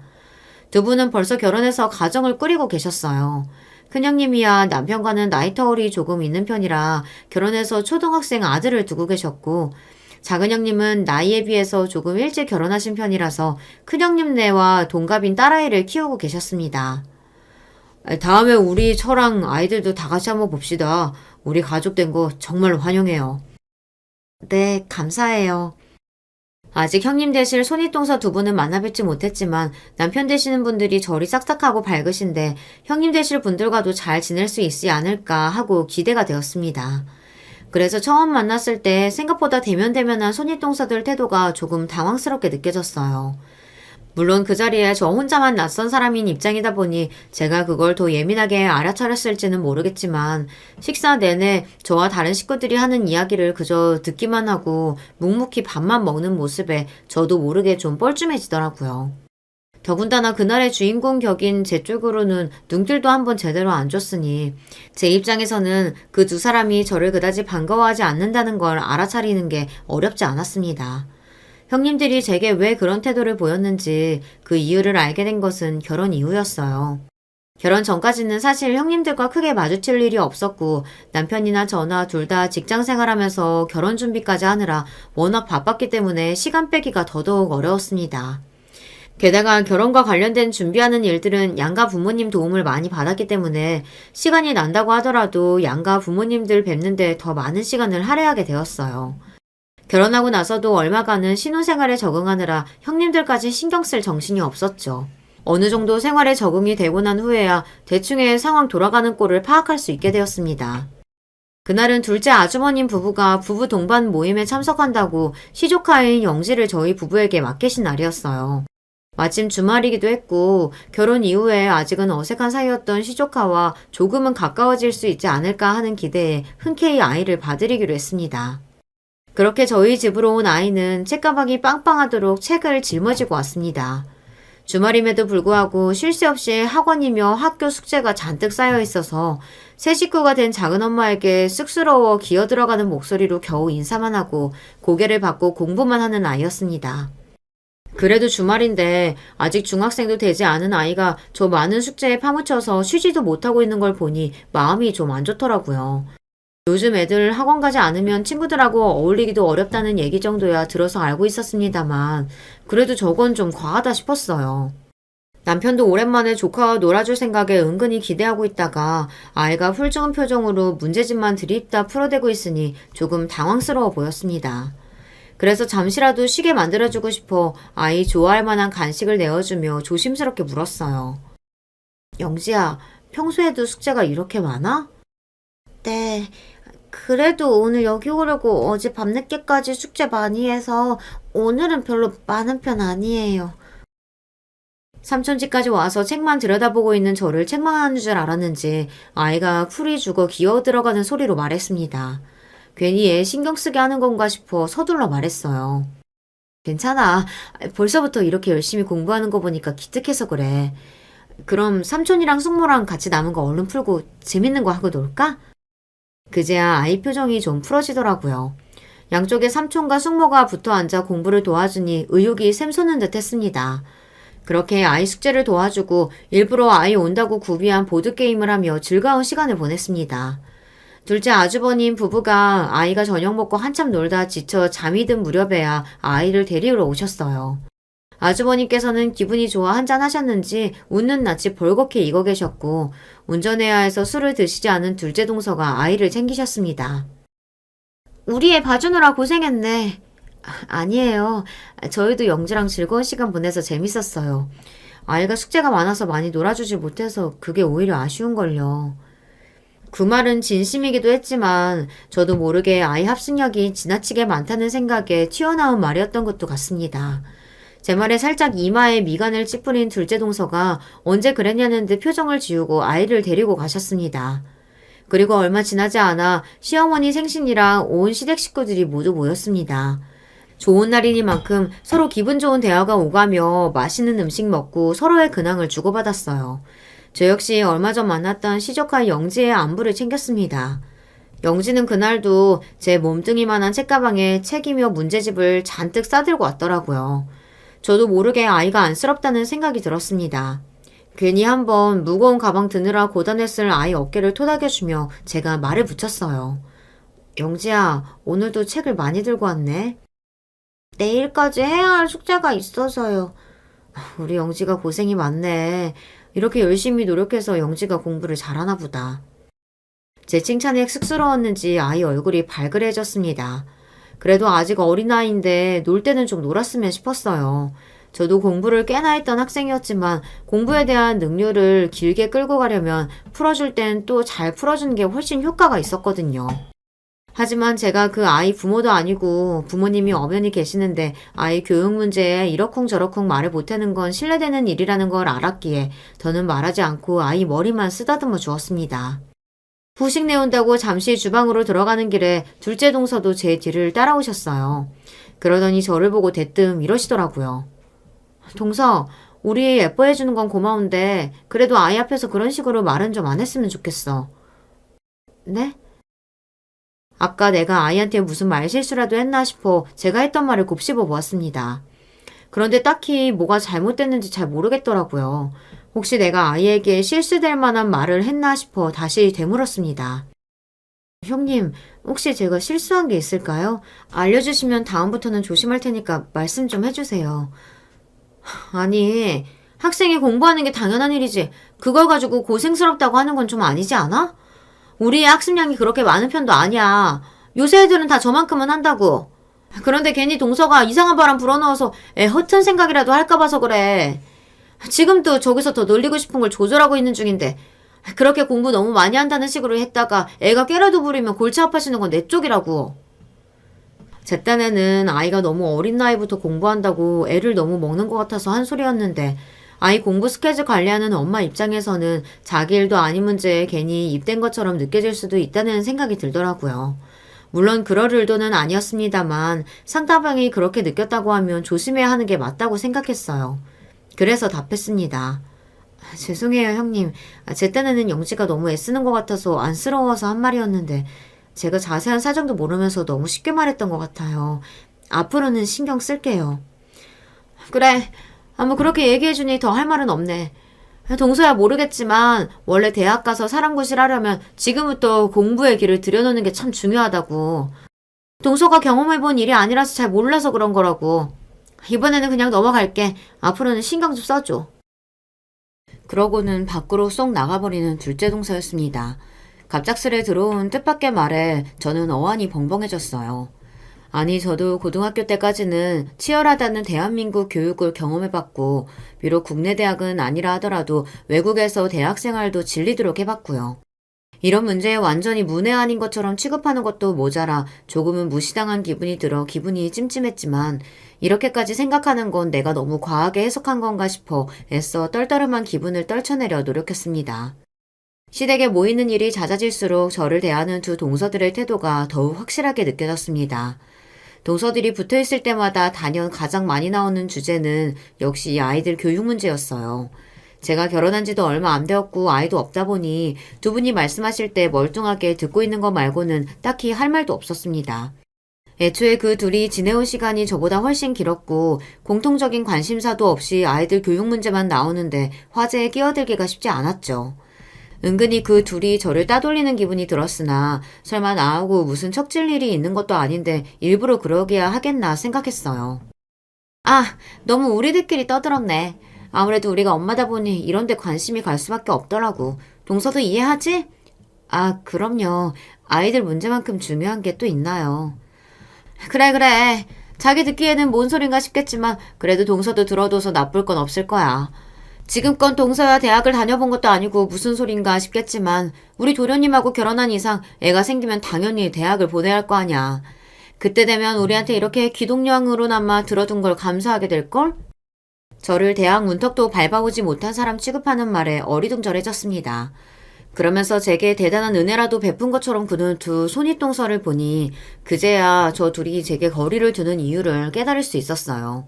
두 분은 벌써 결혼해서 가정을 꾸리고 계셨어요. 큰형님이야 남편과는 나이 터울이 조금 있는 편이라 결혼해서 초등학생 아들을 두고 계셨고 작은형님은 나이에 비해서 조금 일찍 결혼하신 편이라서 큰형님네와 동갑인 딸아이를 키우고 계셨습니다. 다음에 우리 처랑 아이들도 다 같이 한번 봅시다. 우리 가족 된 거 정말 환영해요. 네, 감사해요. 아직 형님 되실 손윗동서 두 분은 만나뵙지 못했지만 남편 되시는 분들이 절이 싹싹하고 밝으신데 형님 되실 분들과도 잘 지낼 수 있지 않을까 하고 기대가 되었습니다. 그래서 처음 만났을 때 생각보다 대면대면한 손윗동서들 태도가 조금 당황스럽게 느껴졌어요. 물론 그 자리에 저 혼자만 낯선 사람인 입장이다 보니 제가 그걸 더 예민하게 알아차렸을지는 모르겠지만 식사 내내 저와 다른 식구들이 하는 이야기를 그저 듣기만 하고 묵묵히 밥만 먹는 모습에 저도 모르게 좀 뻘쭘해지더라고요. 더군다나 그날의 주인공 격인 제 쪽으로는 눈길도 한번 제대로 안 줬으니 제 입장에서는 그 두 사람이 저를 그다지 반가워하지 않는다는 걸 알아차리는 게 어렵지 않았습니다. 형님들이 제게 왜 그런 태도를 보였는지 그 이유를 알게 된 것은 결혼 이후였어요. 결혼 전까지는 사실 형님들과 크게 마주칠 일이 없었고 남편이나 저나 둘 다 직장 생활하면서 결혼 준비까지 하느라 워낙 바빴기 때문에 시간 빼기가 더더욱 어려웠습니다. 게다가 결혼과 관련된 준비하는 일들은 양가 부모님 도움을 많이 받았기 때문에 시간이 난다고 하더라도 양가 부모님들 뵙는데 더 많은 시간을 할애하게 되었어요. 결혼하고 나서도 얼마간은 신혼생활에 적응하느라 형님들까지 신경 쓸 정신이 없었죠. 어느 정도 생활에 적응이 되고 난 후에야 대충의 상황 돌아가는 꼴을 파악할 수 있게 되었습니다. 그날은 둘째 아주머님 부부가 부부 동반 모임에 참석한다고 시조카인 영지를 저희 부부에게 맡기신 날이었어요. 마침 주말이기도 했고 결혼 이후에 아직은 어색한 사이였던 시조카와 조금은 가까워질 수 있지 않을까 하는 기대에 흔쾌히 아이를 봐드리기로 했습니다. 그렇게 저희 집으로 온 아이는 책가방이 빵빵하도록 책을 짊어지고 왔습니다. 주말임에도 불구하고 쉴 새 없이 학원이며 학교 숙제가 잔뜩 쌓여 있어서 새 식구가 된 작은엄마에게 쑥스러워 기어들어가는 목소리로 겨우 인사만 하고 고개를 받고 공부만 하는 아이였습니다. 그래도 주말인데 아직 중학생도 되지 않은 아이가 저 많은 숙제에 파묻혀서 쉬지도 못하고 있는 걸 보니 마음이 좀 안 좋더라고요. 요즘 애들 학원 가지 않으면 친구들하고 어울리기도 어렵다는 얘기 정도야 들어서 알고 있었습니다만 그래도 저건 좀 과하다 싶었어요. 남편도 오랜만에 조카와 놀아줄 생각에 은근히 기대하고 있다가 아이가 훌쩍은 표정으로 문제집만 들이입다 풀어대고 있으니 조금 당황스러워 보였습니다. 그래서 잠시라도 쉬게 만들어주고 싶어 아이 좋아할 만한 간식을 내어주며 조심스럽게 물었어요. 영지야, 평소에도 숙제가 이렇게 많아? 네. 그래도 오늘 여기 오려고 어제 밤늦게까지 숙제 많이 해서 오늘은 별로 많은 편 아니에요. 삼촌집까지 와서 책만 들여다보고 있는 저를 책망하는 줄 알았는지 아이가 풀이 죽어 기어 들어가는 소리로 말했습니다. 괜히 애 신경 쓰게 하는 건가 싶어 서둘러 말했어요. 괜찮아. 벌써부터 이렇게 열심히 공부하는 거 보니까 기특해서 그래. 그럼 삼촌이랑 숙모랑 같이 남은 거 얼른 풀고 재밌는 거 하고 놀까? 그제야 아이 표정이 좀 풀어지더라고요. 양쪽에 삼촌과 숙모가 붙어 앉아 공부를 도와주니 의욕이 샘솟는 듯 했습니다. 그렇게 아이 숙제를 도와주고 일부러 아이 온다고 구비한 보드게임을 하며 즐거운 시간을 보냈습니다. 둘째 아주버님 부부가 아이가 저녁 먹고 한참 놀다 지쳐 잠이 든 무렵에야 아이를 데리러 오셨어요. 아주버님께서는 기분이 좋아 한잔 하셨는지 웃는 낯이 벌겋게 익어 계셨고 운전해야 해서 술을 드시지 않은 둘째 동서가 아이를 챙기셨습니다. 우리 애 봐주느라 고생했네. 아니에요. 저희도 영지랑 즐거운 시간 보내서 재밌었어요. 아이가 숙제가 많아서 많이 놀아주지 못해서 그게 오히려 아쉬운걸요. 그 말은 진심이기도 했지만 저도 모르게 아이 합숙력이 지나치게 많다는 생각에 튀어나온 말이었던 것도 같습니다. 제 말에 살짝 이마에 미간을 찌푸린 둘째 동서가 언제 그랬냐는 듯 표정을 지우고 아이를 데리고 가셨습니다. 그리고 얼마 지나지 않아 시어머니 생신이랑 온 시댁 식구들이 모두 모였습니다. 좋은 날이니만큼 서로 기분 좋은 대화가 오가며 맛있는 음식 먹고 서로의 근황을 주고받았어요. 저 역시 얼마 전 만났던 시조카 영지의 안부를 챙겼습니다. 영지는 그날도 제 몸뚱이만한 책가방에 책이며 문제집을 잔뜩 싸들고 왔더라고요. 저도 모르게 아이가 안쓰럽다는 생각이 들었습니다. 괜히 한번 무거운 가방 드느라 고단했을 아이 어깨를 토닥여주며 제가 말을 붙였어요. 영지야, 오늘도 책을 많이 들고 왔네. 내일까지 해야 할 숙제가 있어서요. 우리 영지가 고생이 많네. 이렇게 열심히 노력해서 영지가 공부를 잘하나 보다. 제 칭찬에 쑥스러웠는지 아이 얼굴이 발그레해졌습니다. 그래도 아직 어린아이인데 놀 때는 좀 놀았으면 싶었어요. 저도 공부를 꽤나 했던 학생이었지만 공부에 대한 능률을 길게 끌고 가려면 풀어줄 땐 또 잘 풀어주는 게 훨씬 효과가 있었거든요. 하지만 제가 그 아이 부모도 아니고 부모님이 엄연히 계시는데 아이 교육 문제에 이러쿵저러쿵 말을 못하는 건 실례되는 일이라는 걸 알았기에 더는 말하지 않고 아이 머리만 쓰다듬어 주었습니다. 후식 내온다고 잠시 주방으로 들어가는 길에 둘째 동서도 제 뒤를 따라오셨어요. 그러더니 저를 보고 대뜸 이러시더라고요. 동서, 우리 예뻐해주는 건 고마운데 그래도 아이 앞에서 그런 식으로 말은 좀 안 했으면 좋겠어. 네? 아까 내가 아이한테 무슨 말실수라도 했나 싶어 제가 했던 말을 곱씹어 보았습니다. 그런데 딱히 뭐가 잘못됐는지 잘 모르겠더라고요. 혹시 내가 아이에게 실수될 만한 말을 했나 싶어 다시 되물었습니다. 형님, 혹시 제가 실수한 게 있을까요? 알려주시면 다음부터는 조심할 테니까 말씀 좀 해주세요. 아니, 학생이 공부하는 게 당연한 일이지. 그걸 가지고 고생스럽다고 하는 건 좀 아니지 않아? 우리의 학습량이 그렇게 많은 편도 아니야. 요새 애들은 다 저만큼은 한다고. 그런데 괜히 동서가 이상한 바람 불어넣어서 애 허튼 생각이라도 할까 봐서 그래. 지금도 저기서 더 놀리고 싶은 걸 조절하고 있는 중인데 그렇게 공부 너무 많이 한다는 식으로 했다가 애가 깨라도 부리면 골치 아파지는 건 내 쪽이라고. 제 딴에는 아이가 너무 어린 나이부터 공부한다고 애를 너무 먹는 것 같아서 한 소리였는데 아이 공부 스케줄 관리하는 엄마 입장에서는 자기 일도 아닌 문제에 괜히 입댄 것처럼 느껴질 수도 있다는 생각이 들더라고요. 물론 그럴 의도는 아니었습니다만 상대방이 그렇게 느꼈다고 하면 조심해야 하는 게 맞다고 생각했어요. 그래서 답했습니다. 죄송해요, 형님. 제 딴에는 영지가 너무 애쓰는 것 같아서 안쓰러워서 한 말이었는데 제가 자세한 사정도 모르면서 너무 쉽게 말했던 것 같아요. 앞으로는 신경 쓸게요. 그래. 뭐 그렇게 얘기해주니 더 할 말은 없네. 동서야 모르겠지만 원래 대학 가서 사람 구실하려면 지금부터 공부의 길을 들여놓는 게 참 중요하다고. 동서가 경험해본 일이 아니라서 잘 몰라서 그런 거라고. 이번에는 그냥 넘어갈게. 앞으로는 신경 좀 써줘. 그러고는 밖으로 쏙 나가버리는 둘째 동서였습니다. 갑작스레 들어온 뜻밖의 말에 저는 어안이 벙벙해졌어요. 아니, 저도 고등학교 때까지는 치열하다는 대한민국 교육을 경험해봤고, 비록 국내 대학은 아니라 하더라도 외국에서 대학 생활도 질리도록 해봤고요. 이런 문제에 완전히 문외 아닌 것처럼 취급하는 것도 모자라 조금은 무시당한 기분이 들어 기분이 찜찜했지만, 이렇게까지 생각하는 건 내가 너무 과하게 해석한 건가 싶어 애써 떨떠름한 기분을 떨쳐내려 노력했습니다. 시댁에 모이는 일이 잦아질수록 저를 대하는 두 동서들의 태도가 더욱 확실하게 느껴졌습니다. 동서들이 붙어있을 때마다 단연 가장 많이 나오는 주제는 역시 아이들 교육 문제였어요. 제가 결혼한 지도 얼마 안 되었고 아이도 없다 보니 두 분이 말씀하실 때 멀뚱하게 듣고 있는 것 말고는 딱히 할 말도 없었습니다. 애초에 그 둘이 지내온 시간이 저보다 훨씬 길었고 공통적인 관심사도 없이 아이들 교육 문제만 나오는데 화제에 끼어들기가 쉽지 않았죠. 은근히 그 둘이 저를 따돌리는 기분이 들었으나 설마 나하고 무슨 척질 일이 있는 것도 아닌데 일부러 그러기야 하겠나 생각했어요. 아, 너무 우리들끼리 떠들었네. 아무래도 우리가 엄마다 보니 이런 데 관심이 갈 수밖에 없더라고. 동서도 이해하지? 아, 그럼요. 아이들 문제만큼 중요한 게 또 있나요. 그래. 자기 듣기에는 뭔 소린가 싶겠지만 그래도 동서도 들어둬서 나쁠 건 없을 거야. 지금껏 동서야 대학을 다녀본 것도 아니고 무슨 소린가 싶겠지만 우리 도련님하고 결혼한 이상 애가 생기면 당연히 대학을 보내야 할 거 아냐. 그때 되면 우리한테 이렇게 기동령으로나마 들어둔 걸 감사하게 될걸? 저를 대학 문턱도 밟아오지 못한 사람 취급하는 말에 어리둥절해졌습니다. 그러면서 제게 대단한 은혜라도 베푼 것처럼 구는 두 손윗동서를 보니 그제야 저 둘이 제게 거리를 두는 이유를 깨달을 수 있었어요.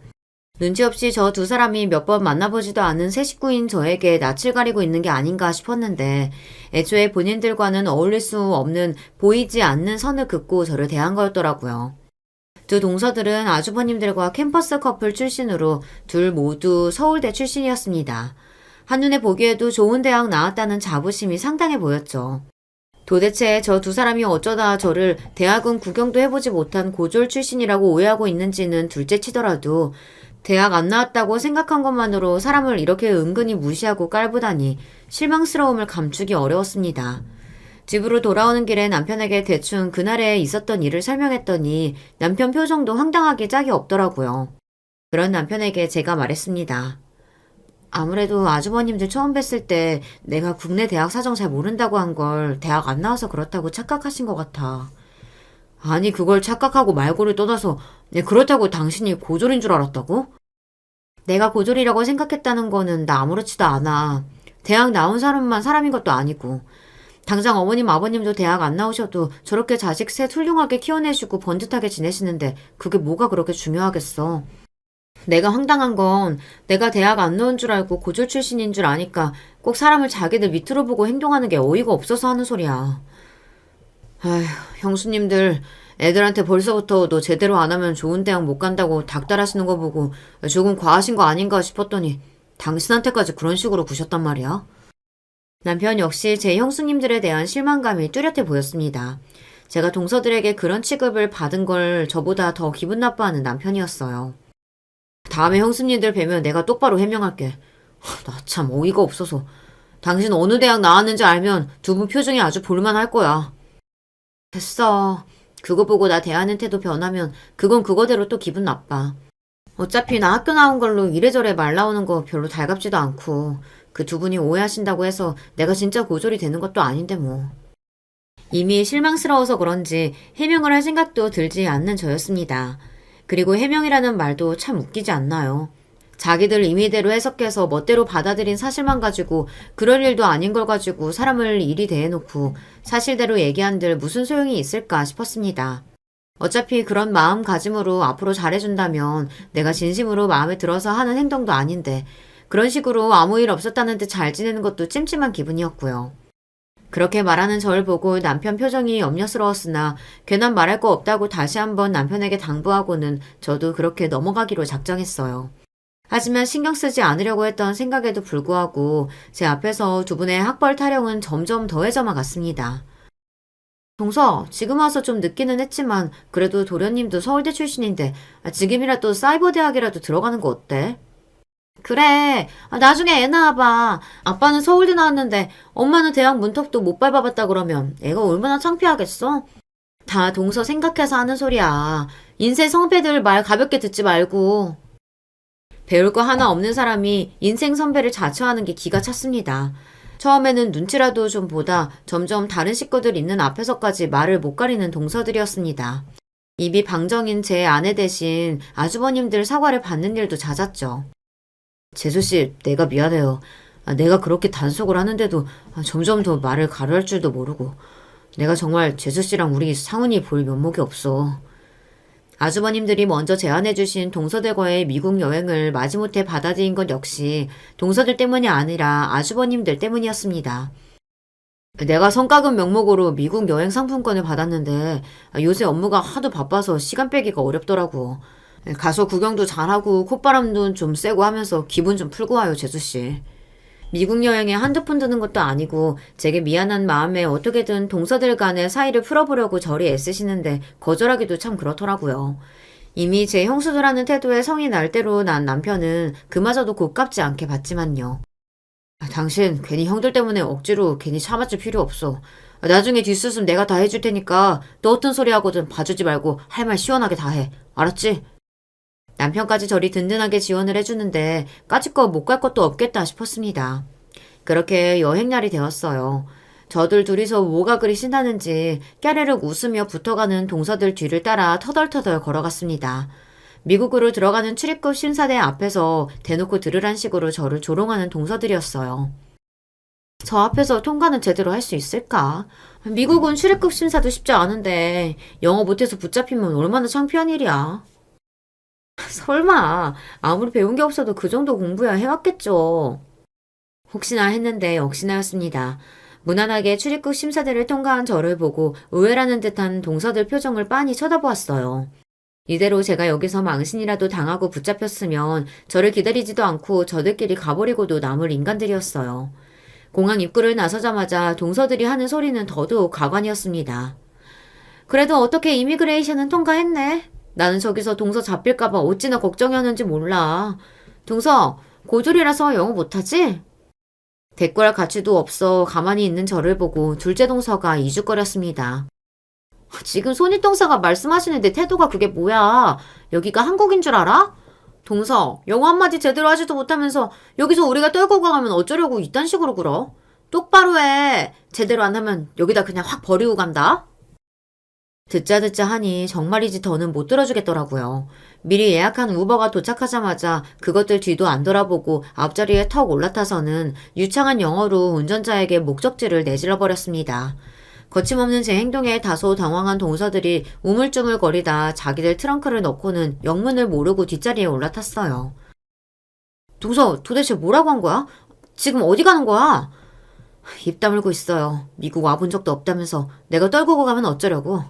눈치 없이 저 두 사람이 몇 번 만나보지도 않은 새 식구인 저에게 낯을 가리고 있는 게 아닌가 싶었는데 애초에 본인들과는 어울릴 수 없는 보이지 않는 선을 긋고 저를 대한 거였더라고요. 두 동서들은 아주버님들과 캠퍼스 커플 출신으로 둘 모두 서울대 출신이었습니다. 한눈에 보기에도 좋은 대학 나왔다는 자부심이 상당해 보였죠. 도대체 저 두 사람이 어쩌다 저를 대학은 구경도 해보지 못한 고졸 출신이라고 오해하고 있는지는 둘째 치더라도 대학 안 나왔다고 생각한 것만으로 사람을 이렇게 은근히 무시하고 깔보다니 실망스러움을 감추기 어려웠습니다. 집으로 돌아오는 길에 남편에게 대충 그날에 있었던 일을 설명했더니 남편 표정도 황당하게 짝이 없더라고요. 그런 남편에게 제가 말했습니다. 아무래도 아주버님들 처음 뵀을 때 내가 국내 대학 사정 잘 모른다고 한 걸 대학 안 나와서 그렇다고 착각하신 것 같아. 아니, 그걸 착각하고 말고를 떠나서 그렇다고 당신이 고졸인 줄 알았다고? 내가 고졸이라고 생각했다는 거는 나 아무렇지도 않아. 대학 나온 사람만 사람인 것도 아니고. 당장 어머님 아버님도 대학 안 나오셔도 저렇게 자식 셋 훌륭하게 키워내시고 번듯하게 지내시는데 그게 뭐가 그렇게 중요하겠어. 내가 황당한 건 내가 대학 안 나온 줄 알고 고졸 출신인 줄 아니까 꼭 사람을 자기들 밑으로 보고 행동하는 게 어이가 없어서 하는 소리야. 아휴, 형수님들 애들한테 벌써부터 너 제대로 안 하면 좋은 대학 못 간다고 닥달하시는 거 보고 조금 과하신 거 아닌가 싶었더니 당신한테까지 그런 식으로 구셨단 말이야. 남편 역시 제 형수님들에 대한 실망감이 뚜렷해 보였습니다. 제가 동서들에게 그런 취급을 받은 걸 저보다 더 기분 나빠하는 남편이었어요. 다음에 형수님들 뵈면 내가 똑바로 해명할게. 나 참 어이가 없어서. 당신 어느 대학 나왔는지 알면 두 분 표정이 아주 볼만할 거야. 됐어. 그거 보고 나 대하는 태도 변하면 그건 그거대로 또 기분 나빠. 어차피 나 학교 나온 걸로 이래저래 말 나오는 거 별로 달갑지도 않고 그 두 분이 오해하신다고 해서 내가 진짜 고졸이 되는 것도 아닌데 뭐. 이미 실망스러워서 그런지 해명을 할 생각도 들지 않는 저였습니다. 그리고 해명이라는 말도 참 웃기지 않나요? 자기들 임의대로 해석해서 멋대로 받아들인 사실만 가지고 그럴 일도 아닌 걸 가지고 사람을 이리 대해놓고 사실대로 얘기한들 무슨 소용이 있을까 싶었습니다. 어차피 그런 마음가짐으로 앞으로 잘해준다면 내가 진심으로 마음에 들어서 하는 행동도 아닌데 그런 식으로 아무 일 없었다는 듯 잘 지내는 것도 찜찜한 기분이었고요. 그렇게 말하는 저를 보고 남편 표정이 염려스러웠으나 괜한 말할 거 없다고 다시 한번 남편에게 당부하고는 저도 그렇게 넘어가기로 작정했어요. 하지만 신경 쓰지 않으려고 했던 생각에도 불구하고 제 앞에서 두 분의 학벌 타령은 점점 더해져만 갔습니다. 동서, 지금 와서 좀 늦기는 했지만 그래도 도련님도 서울대 출신인데 지금이라도 사이버 대학이라도 들어가는 거 어때? 그래. 나중에 애 낳아봐. 아빠는 서울대 나왔는데 엄마는 대학 문턱도 못 밟아봤다 그러면 애가 얼마나 창피하겠어? 다 동서 생각해서 하는 소리야. 인생 성패들 말 가볍게 듣지 말고. 배울 거 하나 없는 사람이 인생 선배를 자처하는 게 기가 찼습니다. 처음에는 눈치라도 좀 보다 점점 다른 식구들 있는 앞에서까지 말을 못 가리는 동서들이었습니다. 입이 방정인 제 아내 대신 아주버님들 사과를 받는 일도 잦았죠. 재수씨, 내가 미안해요. 내가 그렇게 단속을 하는데도 점점 더 말을 가루할 줄도 모르고. 내가 정말 재수씨랑 우리 상훈이 볼 면목이 없어. 아주버님들이 먼저 제안해주신 동서들과의 미국 여행을 마지못해 받아들인 것 역시 동서들 때문이 아니라 아주버님들 때문이었습니다. 내가 성과급 명목으로 미국 여행 상품권을 받았는데 요새 업무가 하도 바빠서 시간 빼기가 어렵더라고. 가서 구경도 잘하고 콧바람도 좀 쐬고 하면서 기분 좀 풀고 와요, 재수씨. 미국 여행에 한두 푼 드는 것도 아니고 제게 미안한 마음에 어떻게든 동서들 간의 사이를 풀어보려고 저리 애쓰시는데 거절하기도 참 그렇더라고요. 이미 제 형수들하는 태도에 성이 날 대로 난 남편은 그마저도 곱깝지 않게 봤지만요. 당신 괜히 형들 때문에 억지로 괜히 참아줄 필요 없어. 나중에 뒷수습 내가 다 해줄 테니까 너 어떤 소리 하거든 봐주지 말고 할 말 시원하게 다 해. 알았지? 남편까지 저리 든든하게 지원을 해주는데 까짓거 못 갈 것도 없겠다 싶었습니다. 그렇게 여행날이 되었어요. 저들 둘이서 뭐가 그리 신나는지 깨르륵 웃으며 붙어가는 동서들 뒤를 따라 터덜터덜 걸어갔습니다. 미국으로 들어가는 출입국 심사대 앞에서 대놓고 들으란 식으로 저를 조롱하는 동서들이었어요. 저 앞에서 통과는 제대로 할 수 있을까? 미국은 출입국 심사도 쉽지 않은데 영어 못해서 붙잡히면 얼마나 창피한 일이야. 설마 아무리 배운 게 없어도 그 정도 공부야 해왔겠죠. 혹시나 했는데 역시나였습니다. 무난하게 출입국 심사대를 통과한 저를 보고 의외라는 듯한 동서들 표정을 빤히 쳐다보았어요. 이대로 제가 여기서 망신이라도 당하고 붙잡혔으면 저를 기다리지도 않고 저들끼리 가버리고도 남을 인간들이었어요. 공항 입구를 나서자마자 동서들이 하는 소리는 더더욱 가관이었습니다. 그래도 어떻게 이미그레이션은 통과했네. 나는 저기서 동서 잡힐까봐 어찌나 걱정이었는지 몰라. 동서, 고졸이라서 영어 못하지? 대꾸할 가치도 없어 가만히 있는 저를 보고 둘째 동서가 이죽거렸습니다. 지금 손윗동서가 말씀하시는데 태도가 그게 뭐야? 여기가 한국인 줄 알아? 동서, 영어 한마디 제대로 하지도 못하면서 여기서 우리가 떨고 가면 어쩌려고 이딴 식으로 굴어? 똑바로 해. 제대로 안 하면 여기다 그냥 확 버리고 간다. 듣자 하니 정말이지 더는 못 들어주겠더라고요. 미리 예약한 우버가 도착하자마자 그것들 뒤도 안 돌아보고 앞자리에 턱 올라타서는 유창한 영어로 운전자에게 목적지를 내질러 버렸습니다. 거침없는 제 행동에 다소 당황한 동서들이 우물쭈물거리다 자기들 트렁크를 넣고는 영문을 모르고 뒷자리에 올라탔어요. 동서, 도대체 뭐라고 한 거야? 지금 어디 가는 거야? 입 다물고 있어요. 미국 와본 적도 없다면서 내가 떨구고 가면 어쩌려고.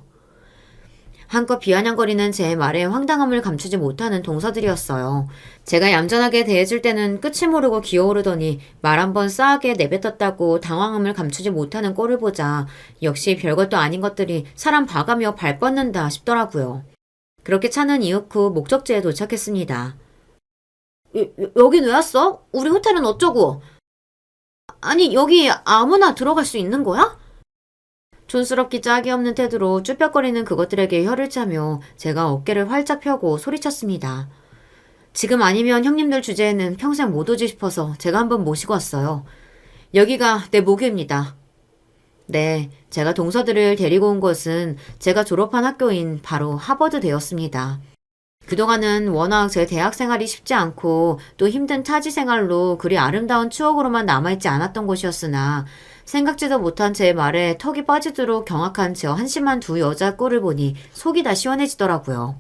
한껏 비아냥거리는 제 말에 황당함을 감추지 못하는 동서들이었어요. 제가 얌전하게 대해줄 때는 끝을 모르고 기어오르더니 말 한번 싸하게 내뱉었다고 당황함을 감추지 못하는 꼴을 보자 역시 별것도 아닌 것들이 사람 봐가며 발 뻗는다 싶더라고요. 그렇게 차는 이윽고 목적지에 도착했습니다. 여긴 왜 왔어? 우리 호텔은 어쩌고? 아니, 여기 아무나 들어갈 수 있는 거야? 촌스럽기 짝이 없는 태도로 쭈뼛거리는 그것들에게 혀를 차며 제가 어깨를 활짝 펴고 소리쳤습니다. 지금 아니면 형님들 주제에는 평생 못 오지 싶어서 제가 한번 모시고 왔어요. 여기가 내 모교입니다. 네, 제가 동서들을 데리고 온 곳은 제가 졸업한 학교인 바로 하버드대였습니다. 그동안은 워낙 제 대학 생활이 쉽지 않고 또 힘든 타지 생활로 그리 아름다운 추억으로만 남아있지 않았던 곳이었으나 생각지도 못한 제 말에 턱이 빠지도록 경악한 저 한심한 두 여자 꼴을 보니 속이 다 시원해지더라고요.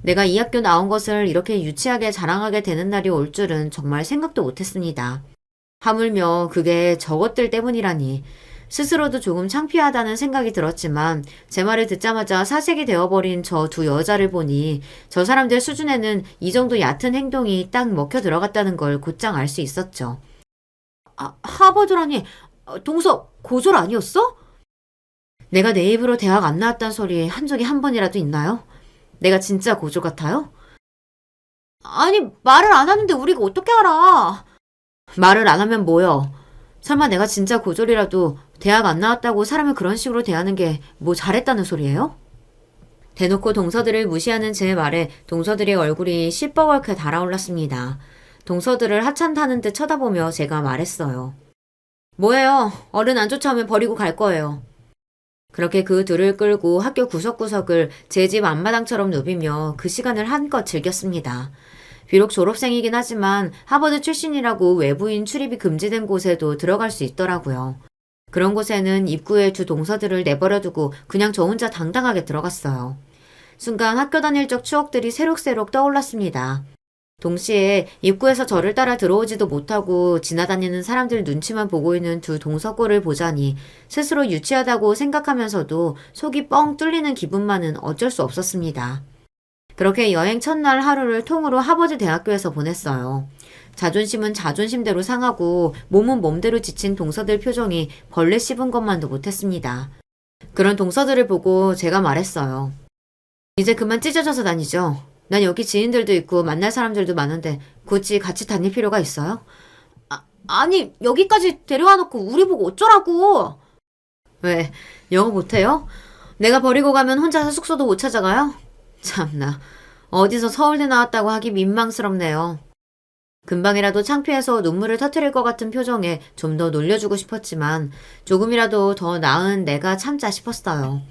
내가 이 학교 나온 것을 이렇게 유치하게 자랑하게 되는 날이 올 줄은 정말 생각도 못했습니다. 하물며 그게 저것들 때문이라니 스스로도 조금 창피하다는 생각이 들었지만 제 말을 듣자마자 사색이 되어버린 저 두 여자를 보니 저 사람들 수준에는 이 정도 얕은 행동이 딱 먹혀 들어갔다는 걸 곧장 알 수 있었죠. 하버드라니 동서 고졸 아니었어? 내가 내 입으로 대학 안 나왔단 소리 한 적이 한 번이라도 있나요? 내가 진짜 고졸 같아요? 아니 말을 안 하는데 우리가 어떻게 알아? 말을 안 하면 뭐여? 설마 내가 진짜 고졸이라도 대학 안 나왔다고 사람을 그런 식으로 대하는 게 뭐 잘했다는 소리예요? 대놓고 동서들을 무시하는 제 말에 동서들의 얼굴이 시뻘겋게 달아올랐습니다. 동서들을 하찮다는 듯 쳐다보며 제가 말했어요. 뭐예요? 어른 안 쫓아오면 버리고 갈 거예요. 그렇게 그 둘을 끌고 학교 구석구석을 제 집 앞마당처럼 누비며 그 시간을 한껏 즐겼습니다. 비록 졸업생이긴 하지만 하버드 출신이라고 외부인 출입이 금지된 곳에도 들어갈 수 있더라고요. 그런 곳에는 입구에 두 동서들을 내버려두고 그냥 저 혼자 당당하게 들어갔어요. 순간 학교 다닐 적 추억들이 새록새록 떠올랐습니다. 동시에 입구에서 저를 따라 들어오지도 못하고 지나다니는 사람들 눈치만 보고 있는 두 동서꼴을 보자니 스스로 유치하다고 생각하면서도 속이 뻥 뚫리는 기분만은 어쩔 수 없었습니다. 그렇게 여행 첫날 하루를 통으로 하버드 대학교에서 보냈어요. 자존심은 자존심대로 상하고 몸은 몸대로 지친 동서들 표정이 벌레 씹은 것만도 못했습니다. 그런 동서들을 보고 제가 말했어요. 이제 그만 찢어져서 다니죠. 난 여기 지인들도 있고 만날 사람들도 많은데 굳이 같이 다닐 필요가 있어요? 아니 여기까지 데려와 놓고 우리 보고 어쩌라고. 왜? 영어 못해요? 내가 버리고 가면 혼자서 숙소도 못 찾아가요? 참나 어디서 서울대 나왔다고 하기 민망스럽네요. 금방이라도 창피해서 눈물을 터뜨릴 것 같은 표정에 좀 더 놀려주고 싶었지만 조금이라도 더 나은 내가 참자 싶었어요.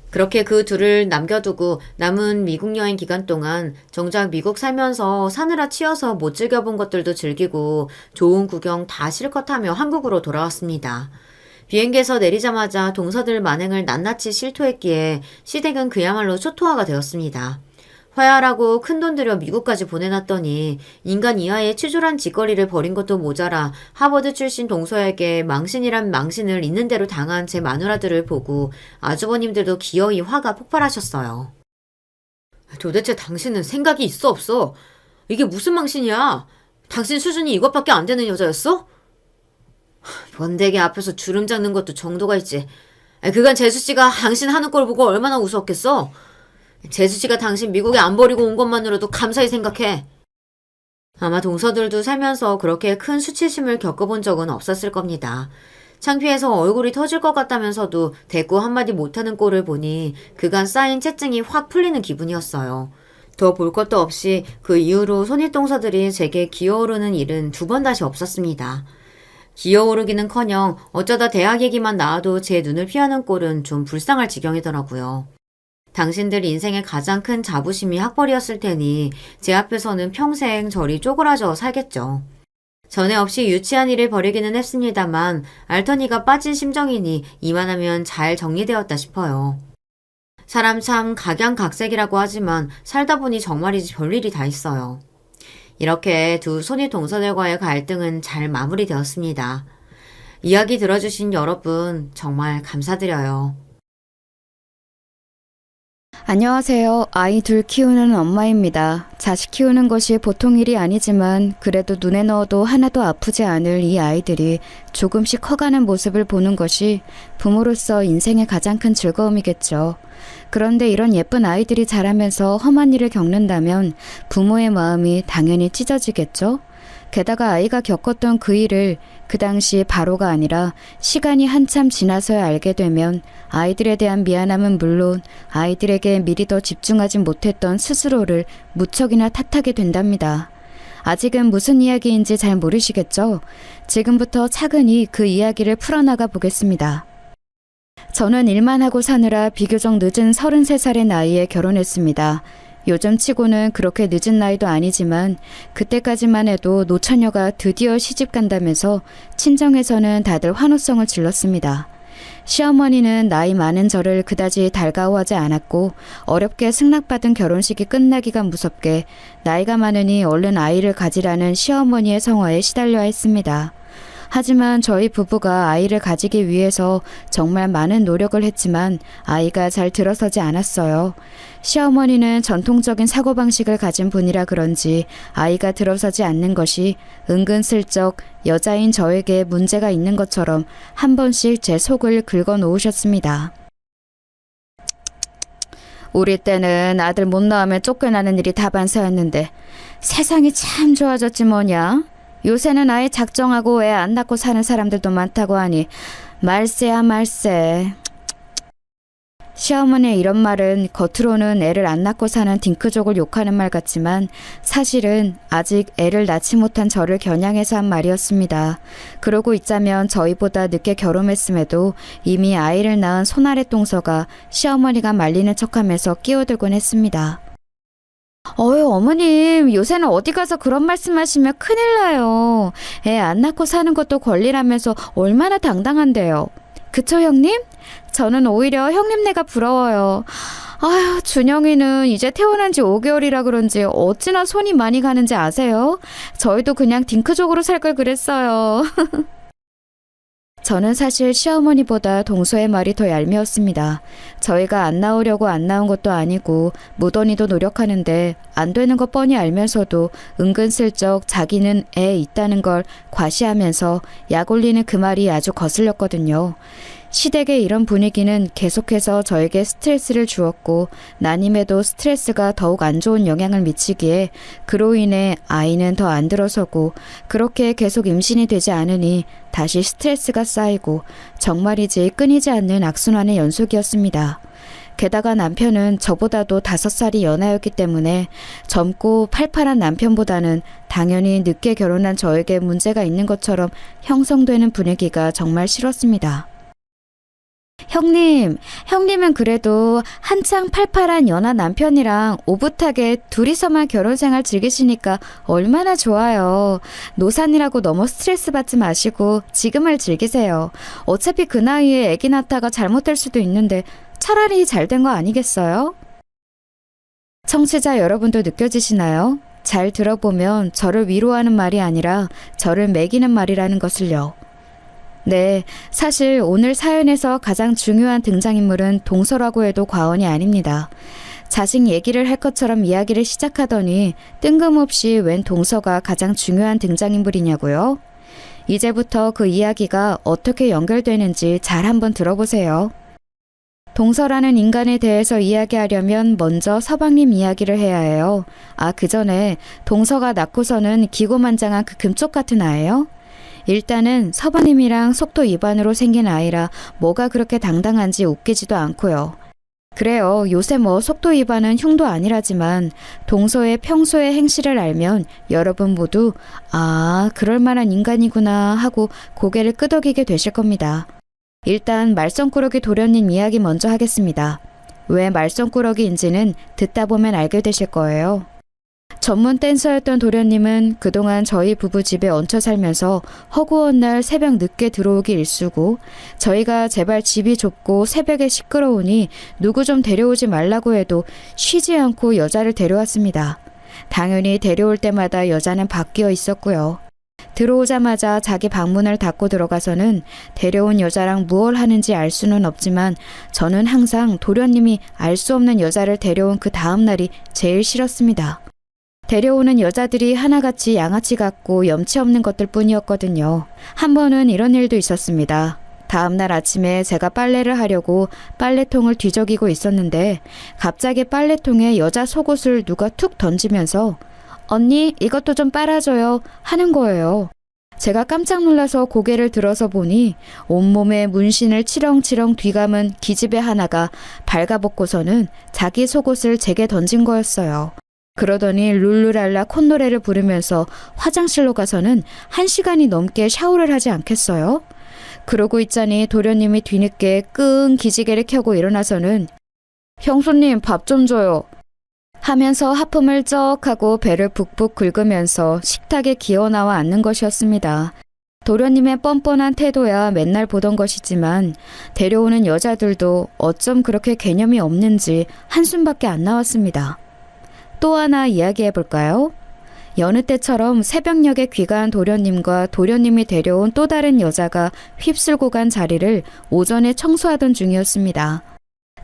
그렇게 그 둘을 남겨두고 남은 미국 여행 기간 동안 정작 미국 살면서 사느라 치여서 못 즐겨본 것들도 즐기고 좋은 구경 다 실컷 하며 한국으로 돌아왔습니다. 비행기에서 내리자마자 동서들 만행을 낱낱이 실토했기에 시댁은 그야말로 초토화가 되었습니다. 화해하라고 큰돈 들여 미국까지 보내놨더니 인간 이하의 치졸한 짓거리를 벌인 것도 모자라 하버드 출신 동서에게 망신이란 망신을 있는 대로 당한 제 마누라들을 보고 아주버님들도 기어이 화가 폭발하셨어요. 도대체 당신은 생각이 있어 없어? 이게 무슨 망신이야? 당신 수준이 이것밖에 안 되는 여자였어? 번데기 앞에서 주름 잡는 것도 정도가 있지. 그간 재수씨가 당신 하는 걸 보고 얼마나 우스웠겠어? 재수씨가 당신 미국에 안 버리고 온 것만으로도 감사히 생각해. 아마 동서들도 살면서 그렇게 큰 수치심을 겪어본 적은 없었을 겁니다. 창피해서 얼굴이 터질 것 같다면서도 대꾸 한마디 못하는 꼴을 보니 그간 쌓인 채증이 확 풀리는 기분이었어요. 더 볼 것도 없이 그 이후로 손윗동서들이 제게 기어오르는 일은 두 번 다시 없었습니다. 기어오르기는커녕 어쩌다 대학 얘기만 나와도 제 눈을 피하는 꼴은 좀 불쌍할 지경이더라고요. 당신들 인생의 가장 큰 자부심이 학벌이었을 테니 제 앞에서는 평생 저리 쪼그라져 살겠죠. 전에 없이 유치한 일을 벌이기는 했습니다만 알터니가 빠진 심정이니 이만하면 잘 정리되었다 싶어요. 사람 참 각양각색이라고 하지만 살다 보니 정말이지 별일이 다 있어요. 이렇게 두 손이 동서들과의 갈등은 잘 마무리되었습니다. 이야기 들어주신 여러분 정말 감사드려요.
안녕하세요. 아이 둘 키우는 엄마입니다. 자식 키우는 것이 보통 일이 아니지만 그래도 눈에 넣어도 하나도 아프지 않을 이 아이들이 조금씩 커가는 모습을 보는 것이 부모로서 인생의 가장 큰 즐거움이겠죠. 그런데 이런 예쁜 아이들이 자라면서 험한 일을 겪는다면 부모의 마음이 당연히 찢어지겠죠. 게다가 아이가 겪었던 그 일을 그 당시 바로가 아니라 시간이 한참 지나서야 알게 되면 아이들에 대한 미안함은 물론 아이들에게 미리 더 집중하지 못했던 스스로를 무척이나 탓하게 된답니다. 아직은 무슨 이야기인지 잘 모르시겠죠? 지금부터 차근히 그 이야기를 풀어나가 보겠습니다. 저는 일만 하고 사느라 비교적 늦은 33살의 나이에 결혼했습니다. 요즘 치고는 그렇게 늦은 나이도 아니지만 그때까지만 해도 노처녀가 드디어 시집 간다면서 친정에서는 다들 환호성을 질렀습니다. 시어머니는 나이 많은 저를 그다지 달가워하지 않았고 어렵게 승낙받은 결혼식이 끝나기가 무섭게 나이가 많으니 얼른 아이를 가지라는 시어머니의 성화에 시달려야 했습니다. 하지만 저희 부부가 아이를 가지기 위해서 정말 많은 노력을 했지만 아이가 잘 들어서지 않았어요. 시어머니는 전통적인 사고방식을 가진 분이라 그런지 아이가 들어서지 않는 것이 은근슬쩍 여자인 저에게 문제가 있는 것처럼 한 번씩 제 속을 긁어 놓으셨습니다. 우리 때는 아들 못 낳으면 쫓겨나는 일이 다반사였는데 세상이 참 좋아졌지 뭐냐? 요새는 아예 작정하고 애 안 낳고 사는 사람들도 많다고 하니 말세야 말세. 시어머니의 이런 말은 겉으로는 애를 안 낳고 사는 딩크족을 욕하는 말 같지만 사실은 아직 애를 낳지 못한 저를 겨냥해서 한 말이었습니다. 그러고 있자면 저희보다 늦게 결혼했음에도 이미 아이를 낳은 손아래 동서가 시어머니가 말리는 척하면서 끼어들곤 했습니다. 어휴, 어머님, 요새는 어디 가서 그런 말씀하시면 큰일 나요. 애 안 낳고 사는 것도 권리라면서 얼마나 당당한데요. 그쵸, 형님? 저는 오히려 형님네가 부러워요. 아휴, 준영이는 이제 태어난 지 5개월이라 그런지 어찌나 손이 많이 가는지 아세요? 저희도 그냥 딩크족으로 살 걸 그랬어요. 저는 사실 시어머니보다 동서의 말이 더 얄미웠습니다. 저희가 안 나오려고 안 나온 것도 아니고 무던히도 노력하는데 안 되는 거 뻔히 알면서도 은근슬쩍 자기는 애 있다는 걸 과시하면서 약 올리는 그 말이 아주 거슬렸거든요. 시댁의 이런 분위기는 계속해서 저에게 스트레스를 주었고 난임에도 스트레스가 더욱 안 좋은 영향을 미치기에 그로 인해 아이는 더 안 들어서고 그렇게 계속 임신이 되지 않으니 다시 스트레스가 쌓이고 정말이지 끊이지 않는 악순환의 연속이었습니다. 게다가 남편은 저보다도 5살이 연하였기 때문에 젊고 팔팔한 남편보다는 당연히 늦게 결혼한 저에게 문제가 있는 것처럼 형성되는 분위기가 정말 싫었습니다. 형님은 그래도 한창 팔팔한 연하 남편이랑 오붓하게 둘이서만 결혼 생활 즐기시니까 얼마나 좋아요. 노산이라고 너무 스트레스 받지 마시고 지금을 즐기세요. 어차피 그 나이에 아기 낳다가 잘못될 수도 있는데 차라리 잘 된 거 아니겠어요? 청취자 여러분도 느껴지시나요? 잘 들어보면 저를 위로하는 말이 아니라 저를 매기는 말이라는 것을요. 네, 사실 오늘 사연에서 가장 중요한 등장인물은 동서라고 해도 과언이 아닙니다. 자식 얘기를 할 것처럼 이야기를 시작하더니 뜬금없이 웬 동서가 가장 중요한 등장인물이냐고요? 이제부터 그 이야기가 어떻게 연결되는지 잘 한번 들어보세요. 동서라는 인간에 대해서 이야기하려면 먼저 서방님 이야기를 해야 해요. 그 전에 동서가 낳고서는 기고만장한 그 금쪽 같은 아예요? 일단은 서방님이랑 속도 위반으로 생긴 아이라 뭐가 그렇게 당당한지 웃기지도 않고요. 그래요. 요새 뭐 속도 위반은 흉도 아니라지만 동서의 평소의 행실을 알면 여러분 모두 그럴 만한 인간이구나 하고 고개를 끄덕이게 되실 겁니다. 일단 말썽꾸러기 도련님 이야기 먼저 하겠습니다. 왜 말썽꾸러기인지는 듣다 보면 알게 되실 거예요. 전문 댄서였던 도련님은 그동안 저희 부부 집에 얹혀 살면서 허구한 날 새벽 늦게 들어오기 일쑤고 저희가 제발 집이 좁고 새벽에 시끄러우니 누구 좀 데려오지 말라고 해도 쉬지 않고 여자를 데려왔습니다. 당연히 데려올 때마다 여자는 바뀌어 있었고요. 들어오자마자 자기 방문을 닫고 들어가서는 데려온 여자랑 무얼 하는지 알 수는 없지만 저는 항상 도련님이 알 수 없는 여자를 데려온 그 다음 날이 제일 싫었습니다. 데려오는 여자들이 하나같이 양아치 같고 염치 없는 것들 뿐이었거든요. 한 번은 이런 일도 있었습니다. 다음날 아침에 제가 빨래를 하려고 빨래통을 뒤적이고 있었는데 갑자기 빨래통에 여자 속옷을 누가 툭 던지면서 언니 이것도 좀 빨아줘요 하는 거예요. 제가 깜짝 놀라서 고개를 들어서 보니 온몸에 문신을 치렁치렁 뒤감은 기집애 하나가 발가벗고서는 자기 속옷을 제게 던진 거였어요. 그러더니 룰루랄라 콧노래를 부르면서 화장실로 가서는 1시간이 넘게 샤워를 하지 않겠어요? 그러고 있자니 도련님이 뒤늦게 끙 기지개를 켜고 일어나서는 형수님 밥 좀 줘요 하면서 하품을 쩍 하고 배를 북북 긁으면서 식탁에 기어나와 앉는 것이었습니다. 도련님의 뻔뻔한 태도야 맨날 보던 것이지만 데려오는 여자들도 어쩜 그렇게 개념이 없는지 한숨밖에 안 나왔습니다. 또 하나 이야기해볼까요? 여느 때처럼 새벽녘에 귀가한 도련님과 도련님이 데려온 또 다른 여자가 휩쓸고 간 자리를 오전에 청소하던 중이었습니다.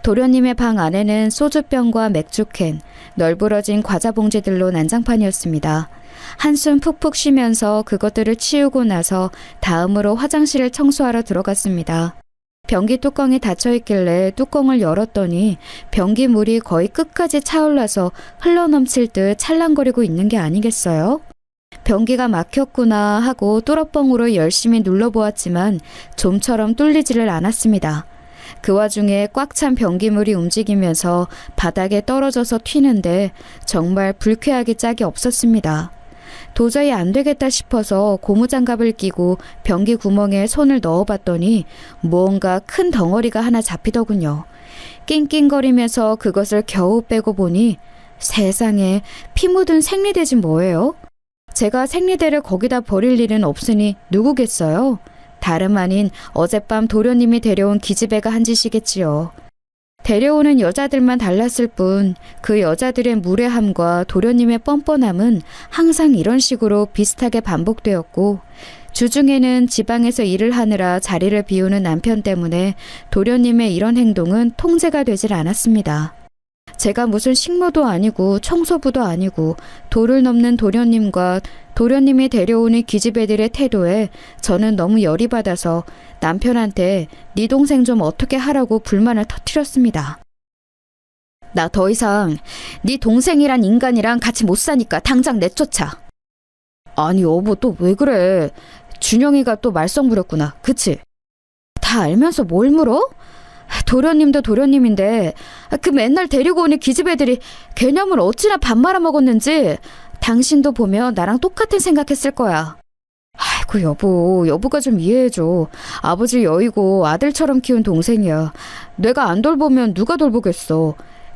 도련님의 방 안에는 소주병과 맥주캔, 널브러진 과자 봉지들로 난장판이었습니다. 한숨 푹푹 쉬면서 그것들을 치우고 나서 다음으로 화장실을 청소하러 들어갔습니다. 변기 뚜껑이 닫혀있길래 뚜껑을 열었더니 변기 물이 거의 끝까지 차올라서 흘러넘칠 듯 찰랑거리고 있는 게 아니겠어요? 변기가 막혔구나 하고 뚜러뻥으로 열심히 눌러보았지만 좀처럼 뚫리지를 않았습니다. 그 와중에 꽉 찬 변기물이 움직이면서 바닥에 떨어져서 튀는데 정말 불쾌하기 짝이 없었습니다. 도저히 안 되겠다 싶어서 고무장갑을 끼고 변기 구멍에 손을 넣어봤더니 무언가 큰 덩어리가 하나 잡히더군요. 낑낑거리면서 그것을 겨우 빼고 보니 세상에 피 묻은 생리대지 뭐예요? 제가 생리대를 거기다 버릴 일은 없으니 누구겠어요? 다름 아닌 어젯밤 도련님이 데려온 기집애가 한 짓이겠지요. 데려오는 여자들만 달랐을 뿐 그 여자들의 무례함과 도련님의 뻔뻔함은 항상 이런 식으로 비슷하게 반복되었고 주중에는 지방에서 일을 하느라 자리를 비우는 남편 때문에 도련님의 이런 행동은 통제가 되질 않았습니다. 제가 무슨 식모도 아니고 청소부도 아니고 도를 넘는 도련님과 도련님이 데려오는 기집애들의 태도에 저는 너무 열이 받아서 남편한테 네 동생 좀 어떻게 하라고 불만을 터뜨렸습니다. 나 더 이상 네 동생이란 인간이랑 같이 못 사니까 당장 내쫓아. 아니 여보 또 왜 그래? 준영이가 또 말썽 부렸구나. 그치? 다 알면서 뭘 물어? 도련님도 도련님인데 그 맨날 데리고 오는 기집애들이 개념을 어찌나 밥 말아먹었는지 당신도 보면 나랑 똑같은 생각했을 거야. 아이고 여보가 좀 이해해줘. 아버지 여의고 아들처럼 키운 동생이야. 내가 안 돌보면 누가 돌보겠어.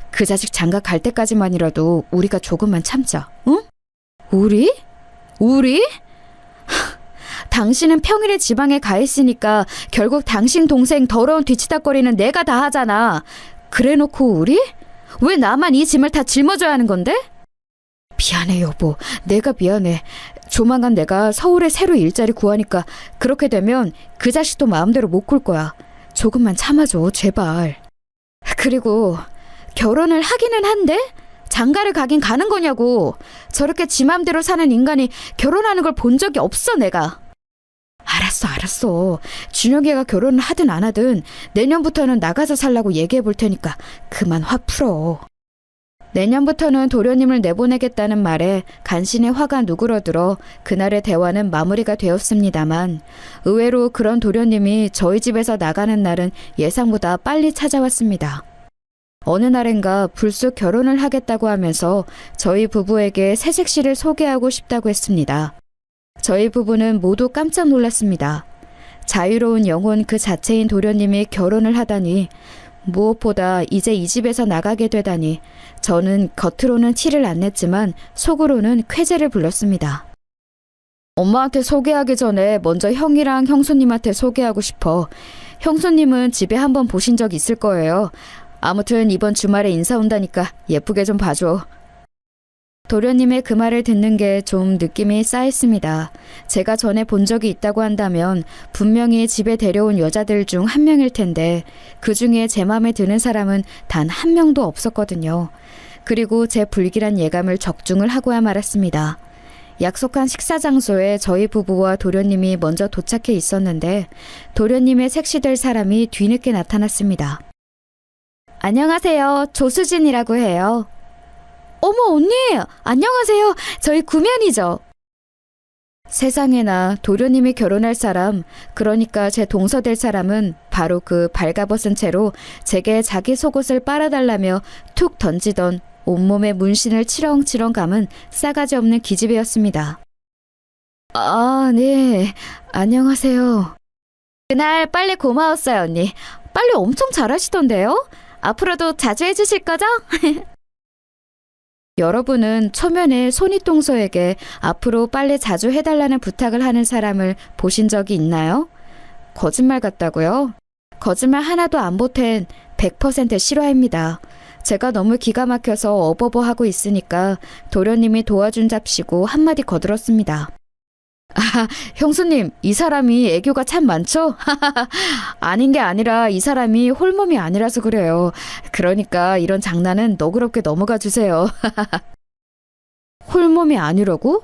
그 자식 장가 갈 때까지만이라도 우리가 조금만 참자. 응? 우리? 당신은 평일에 지방에 가 있으니까 결국 당신 동생 더러운 뒤치다거리는 내가 다 하잖아. 그래놓고 우리? 왜 나만 이 짐을 다 짊어져야 하는 건데? 미안해 여보. 내가 미안해. 조만간 내가 서울에 새로 일자리 구하니까 그렇게 되면 그 자식도 마음대로 못 굴 거야. 조금만 참아줘 제발. 그리고 결혼을 하기는 한데 장가를 가긴 가는 거냐고. 저렇게 지 맘대로 사는 인간이 결혼하는 걸 본 적이 없어 내가. 알았어. 준혁이가 결혼을 하든 안 하든 내년부터는 나가서 살라고 얘기해 볼 테니까 그만 화 풀어. 내년부터는 도련님을 내보내겠다는 말에 간신히 화가 누그러들어 그날의 대화는 마무리가 되었습니다만 의외로 그런 도련님이 저희 집에서 나가는 날은 예상보다 빨리 찾아왔습니다. 어느 날인가 불쑥 결혼을 하겠다고 하면서 저희 부부에게 새색시를 소개하고 싶다고 했습니다. 저희 부부는 모두 깜짝 놀랐습니다. 자유로운 영혼 그 자체인 도련님이 결혼을 하다니 무엇보다 이제 이 집에서 나가게 되다니 저는 겉으로는 티를 안 냈지만 속으로는 쾌재를 불렀습니다. 엄마한테 소개하기 전에 먼저 형이랑 형수님한테 소개하고 싶어. 형수님은 집에 한번 보신 적 있을 거예요. 아무튼 이번 주말에 인사 온다니까 예쁘게 좀 봐줘. 도련님의 그 말을 듣는 게 좀 느낌이 쌓였습니다. 제가 전에 본 적이 있다고 한다면 분명히 집에 데려온 여자들 중 한 명일 텐데 그 중에 제 마음에 드는 사람은 단 한 명도 없었거든요. 그리고 제 불길한 예감을 적중을 하고야 말았습니다. 약속한 식사 장소에 저희 부부와 도련님이 먼저 도착해 있었는데 도련님의 색시될 사람이 뒤늦게 나타났습니다. 안녕하세요. 조수진이라고 해요. 어머 언니! 안녕하세요. 저희 구면이죠. 세상에나 도련님이 결혼할 사람, 그러니까 제 동서될 사람은 바로 그 발가벗은 채로 제게 자기 속옷을 빨아달라며 툭 던지던 온몸에 문신을 치렁치렁 감은 싸가지 없는 기집애였습니다. 아, 네. 안녕하세요. 그날 빨래 고마웠어요, 언니. 빨래 엄청 잘하시던데요? 앞으로도 자주 해주실 거죠? 여러분은 초면에 손윗동서에게 앞으로 빨래 자주 해달라는 부탁을 하는 사람을 보신 적이 있나요? 거짓말 같다고요? 거짓말 하나도 안 보탠 100% 실화입니다. 제가 너무 기가 막혀서 어버버하고 있으니까 도련님이 도와준 잡시고 한마디 거들었습니다. 아, 형수님, 이 사람이 애교가 참 많죠? 아닌 게 아니라 이 사람이 홀몸이 아니라서 그래요. 그러니까 이런 장난은 너그럽게 넘어가 주세요. 홀몸이 아니라고?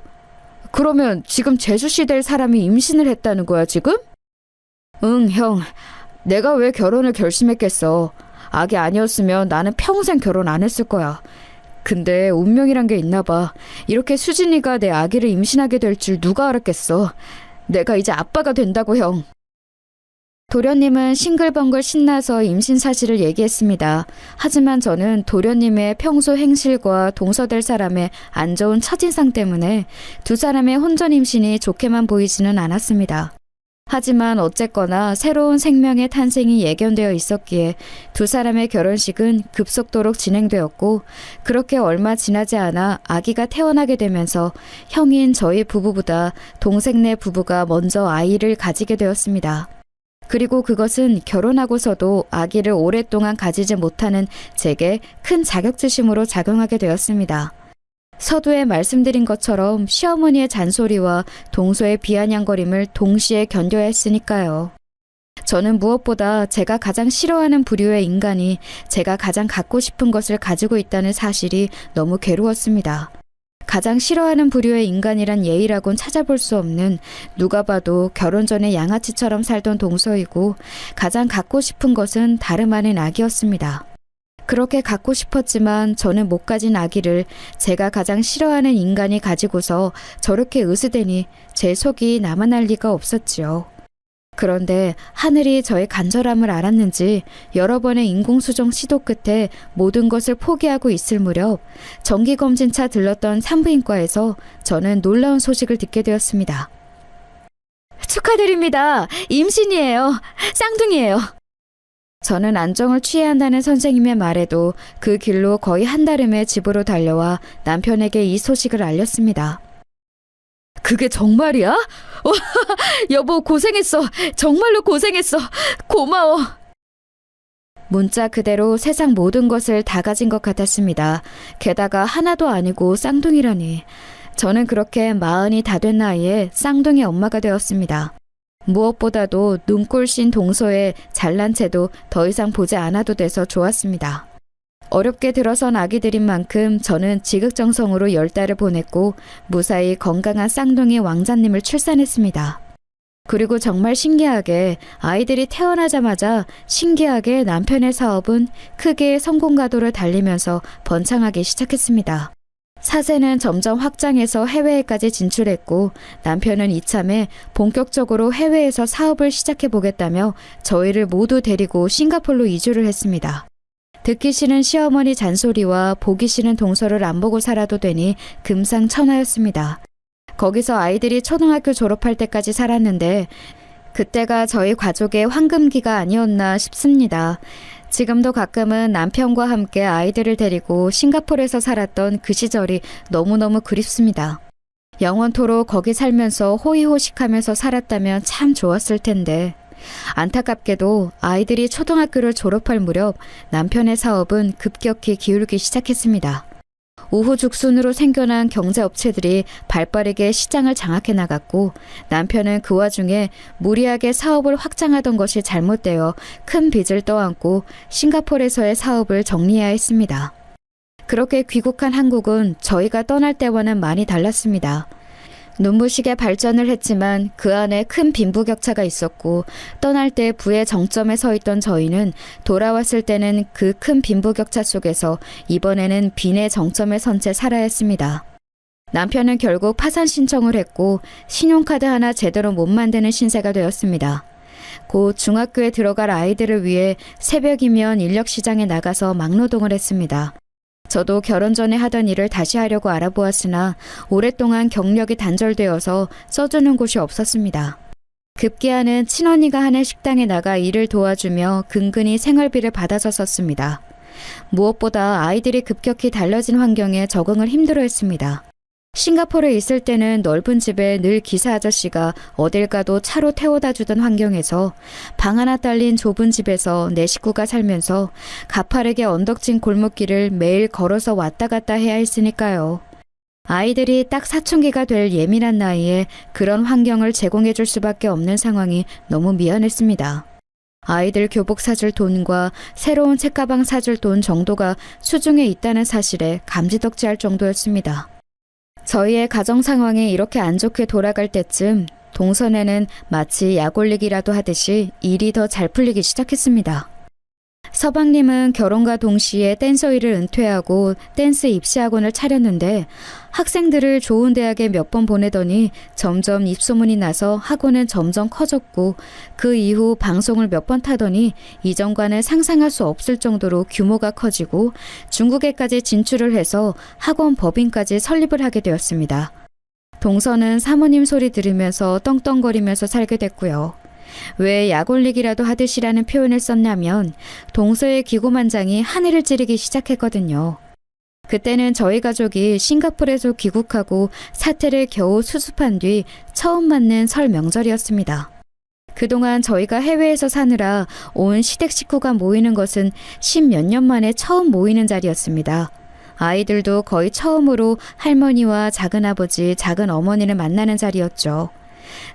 그러면 지금 제주씨 될 사람이 임신을 했다는 거야, 지금? 응, 형. 내가 왜 결혼을 결심했겠어. 아기 아니었으면 나는 평생 결혼 안 했을 거야. 근데 운명이란 게 있나 봐. 이렇게 수진이가 내 아기를 임신하게 될 줄 누가 알았겠어. 내가 이제 아빠가 된다고, 형. 도련님은 싱글벙글 신나서 임신 사실을 얘기했습니다. 하지만 저는 도련님의 평소 행실과 동서될 사람의 안 좋은 첫인상 때문에 두 사람의 혼전 임신이 좋게만 보이지는 않았습니다. 하지만 어쨌거나 새로운 생명의 탄생이 예견되어 있었기에 두 사람의 결혼식은 급속도로 진행되었고 그렇게 얼마 지나지 않아 아기가 태어나게 되면서 형인 저희 부부보다 동생네 부부가 먼저 아이를 가지게 되었습니다. 그리고 그것은 결혼하고서도 아기를 오랫동안 가지지 못하는 제게 큰 자격지심으로 작용하게 되었습니다. 서두에 말씀드린 것처럼 시어머니의 잔소리와 동서의 비아냥거림을 동시에 견뎌야 했으니까요. 저는 무엇보다 제가 가장 싫어하는 부류의 인간이 제가 가장 갖고 싶은 것을 가지고 있다는 사실이 너무 괴로웠습니다. 가장 싫어하는 부류의 인간이란 예의라곤 찾아볼 수 없는 누가 봐도 결혼 전에 양아치처럼 살던 동서이고 가장 갖고 싶은 것은 다름 아닌 아기였습니다. 그렇게 갖고 싶었지만 저는 못 가진 아기를 제가 가장 싫어하는 인간이 가지고서 저렇게 으스대니 제 속이 남아날 리가 없었지요. 그런데 하늘이 저의 간절함을 알았는지 여러 번의 인공수정 시도 끝에 모든 것을 포기하고 있을 무렵 정기검진차 들렀던 산부인과에서 저는 놀라운 소식을 듣게 되었습니다. 축하드립니다. 임신이에요. 쌍둥이에요. 저는 안정을 취해야 한다는 선생님의 말에도 그 길로 거의 한달음에 집으로 달려와 남편에게 이 소식을 알렸습니다. 그게 정말이야? 여보 고생했어. 정말로 고생했어. 고마워. 문자 그대로 세상 모든 것을 다 가진 것 같았습니다. 게다가 하나도 아니고 쌍둥이라니. 저는 그렇게 40이 다 된 나이에 쌍둥이 엄마가 되었습니다. 무엇보다도 눈꼴씬 동서에 잘난 채도 더 이상 보지 않아도 돼서 좋았습니다. 어렵게 들어선 아기들인 만큼 저는 지극정성으로 10달을 보냈고 무사히 건강한 쌍둥이 왕자님을 출산했습니다. 그리고 정말 신기하게 아이들이 태어나자마자 신기하게 남편의 사업은 크게 성공 가도를 달리면서 번창하기 시작했습니다. 사세는 점점 확장해서 해외에까지 진출했고 남편은 이참에 본격적으로 해외에서 사업을 시작해보겠다며 저희를 모두 데리고 싱가포르로 이주를 했습니다. 듣기 싫은 시어머니 잔소리와 보기 싫은 동서를 안 보고 살아도 되니 금상첨화였습니다. 거기서 아이들이 초등학교 졸업할 때까지 살았는데 그때가 저희 가족의 황금기가 아니었나 싶습니다. 지금도 가끔은 남편과 함께 아이들을 데리고 싱가포르에서 살았던 그 시절이 너무너무 그립습니다. 영원토록 거기 살면서 호의호식하면서 살았다면 참 좋았을 텐데 안타깝게도 아이들이 초등학교를 졸업할 무렵 남편의 사업은 급격히 기울기 시작했습니다. 우후죽순으로 생겨난 경제업체들이 발빠르게 시장을 장악해 나갔고 남편은 그 와중에 무리하게 사업을 확장하던 것이 잘못되어 큰 빚을 떠안고 싱가포르에서의 사업을 정리해야 했습니다. 그렇게 귀국한 한국은 저희가 떠날 때와는 많이 달랐습니다. 눈부시게 발전을 했지만 그 안에 큰 빈부격차가 있었고 떠날 때 부의 정점에 서 있던 저희는 돌아왔을 때는 그 큰 빈부격차 속에서 이번에는 빈의 정점에 선 채 살아야 했습니다. 남편은 결국 파산 신청을 했고 신용카드 하나 제대로 못 만드는 신세가 되었습니다. 곧 중학교에 들어갈 아이들을 위해 새벽이면 인력시장에 나가서 막노동을 했습니다. 저도 결혼 전에 하던 일을 다시 하려고 알아보았으나 오랫동안 경력이 단절되어서 써주는 곳이 없었습니다. 급기야는 친언니가 하는 식당에 나가 일을 도와주며 근근히 생활비를 받아서 썼습니다. 무엇보다 아이들이 급격히 달라진 환경에 적응을 힘들어했습니다. 싱가포르에 있을 때는 넓은 집에 늘 기사 아저씨가 어딜 가도 차로 태워다 주던 환경에서 방 하나 딸린 좁은 집에서 내 식구가 살면서 가파르게 언덕진 골목길을 매일 걸어서 왔다 갔다 해야 했으니까요. 아이들이 딱 사춘기가 될 예민한 나이에 그런 환경을 제공해 줄 수밖에 없는 상황이 너무 미안했습니다. 아이들 교복 사줄 돈과 새로운 책가방 사줄 돈 정도가 수중에 있다는 사실에 감지덕지할 정도였습니다. 저희의 가정 상황이 이렇게 안 좋게 돌아갈 때쯤 동선에는 마치 약 올리기라도 하듯이 일이 더 잘 풀리기 시작했습니다. 서방님은 결혼과 동시에 댄서일을 은퇴하고 댄스 입시학원을 차렸는데 학생들을 좋은 대학에 몇 번 보내더니 점점 입소문이 나서 학원은 점점 커졌고 그 이후 방송을 몇 번 타더니 이전과는 상상할 수 없을 정도로 규모가 커지고 중국에까지 진출을 해서 학원 법인까지 설립을 하게 되었습니다. 동서는 사모님 소리 들으면서 떵떵거리면서 살게 됐고요. 왜 약올리기라도 하듯이라는 표현을 썼냐면 동서의 기고만장이 하늘을 찌르기 시작했거든요. 그때는 저희 가족이 싱가포르에서 귀국하고 사태를 겨우 수습한 뒤 처음 맞는 설 명절이었습니다. 그동안 저희가 해외에서 사느라 온 시댁 식구가 모이는 것은 10몇 년 만에 처음 모이는 자리였습니다. 아이들도 거의 처음으로 할머니와 작은아버지, 작은어머니를 만나는 자리였죠.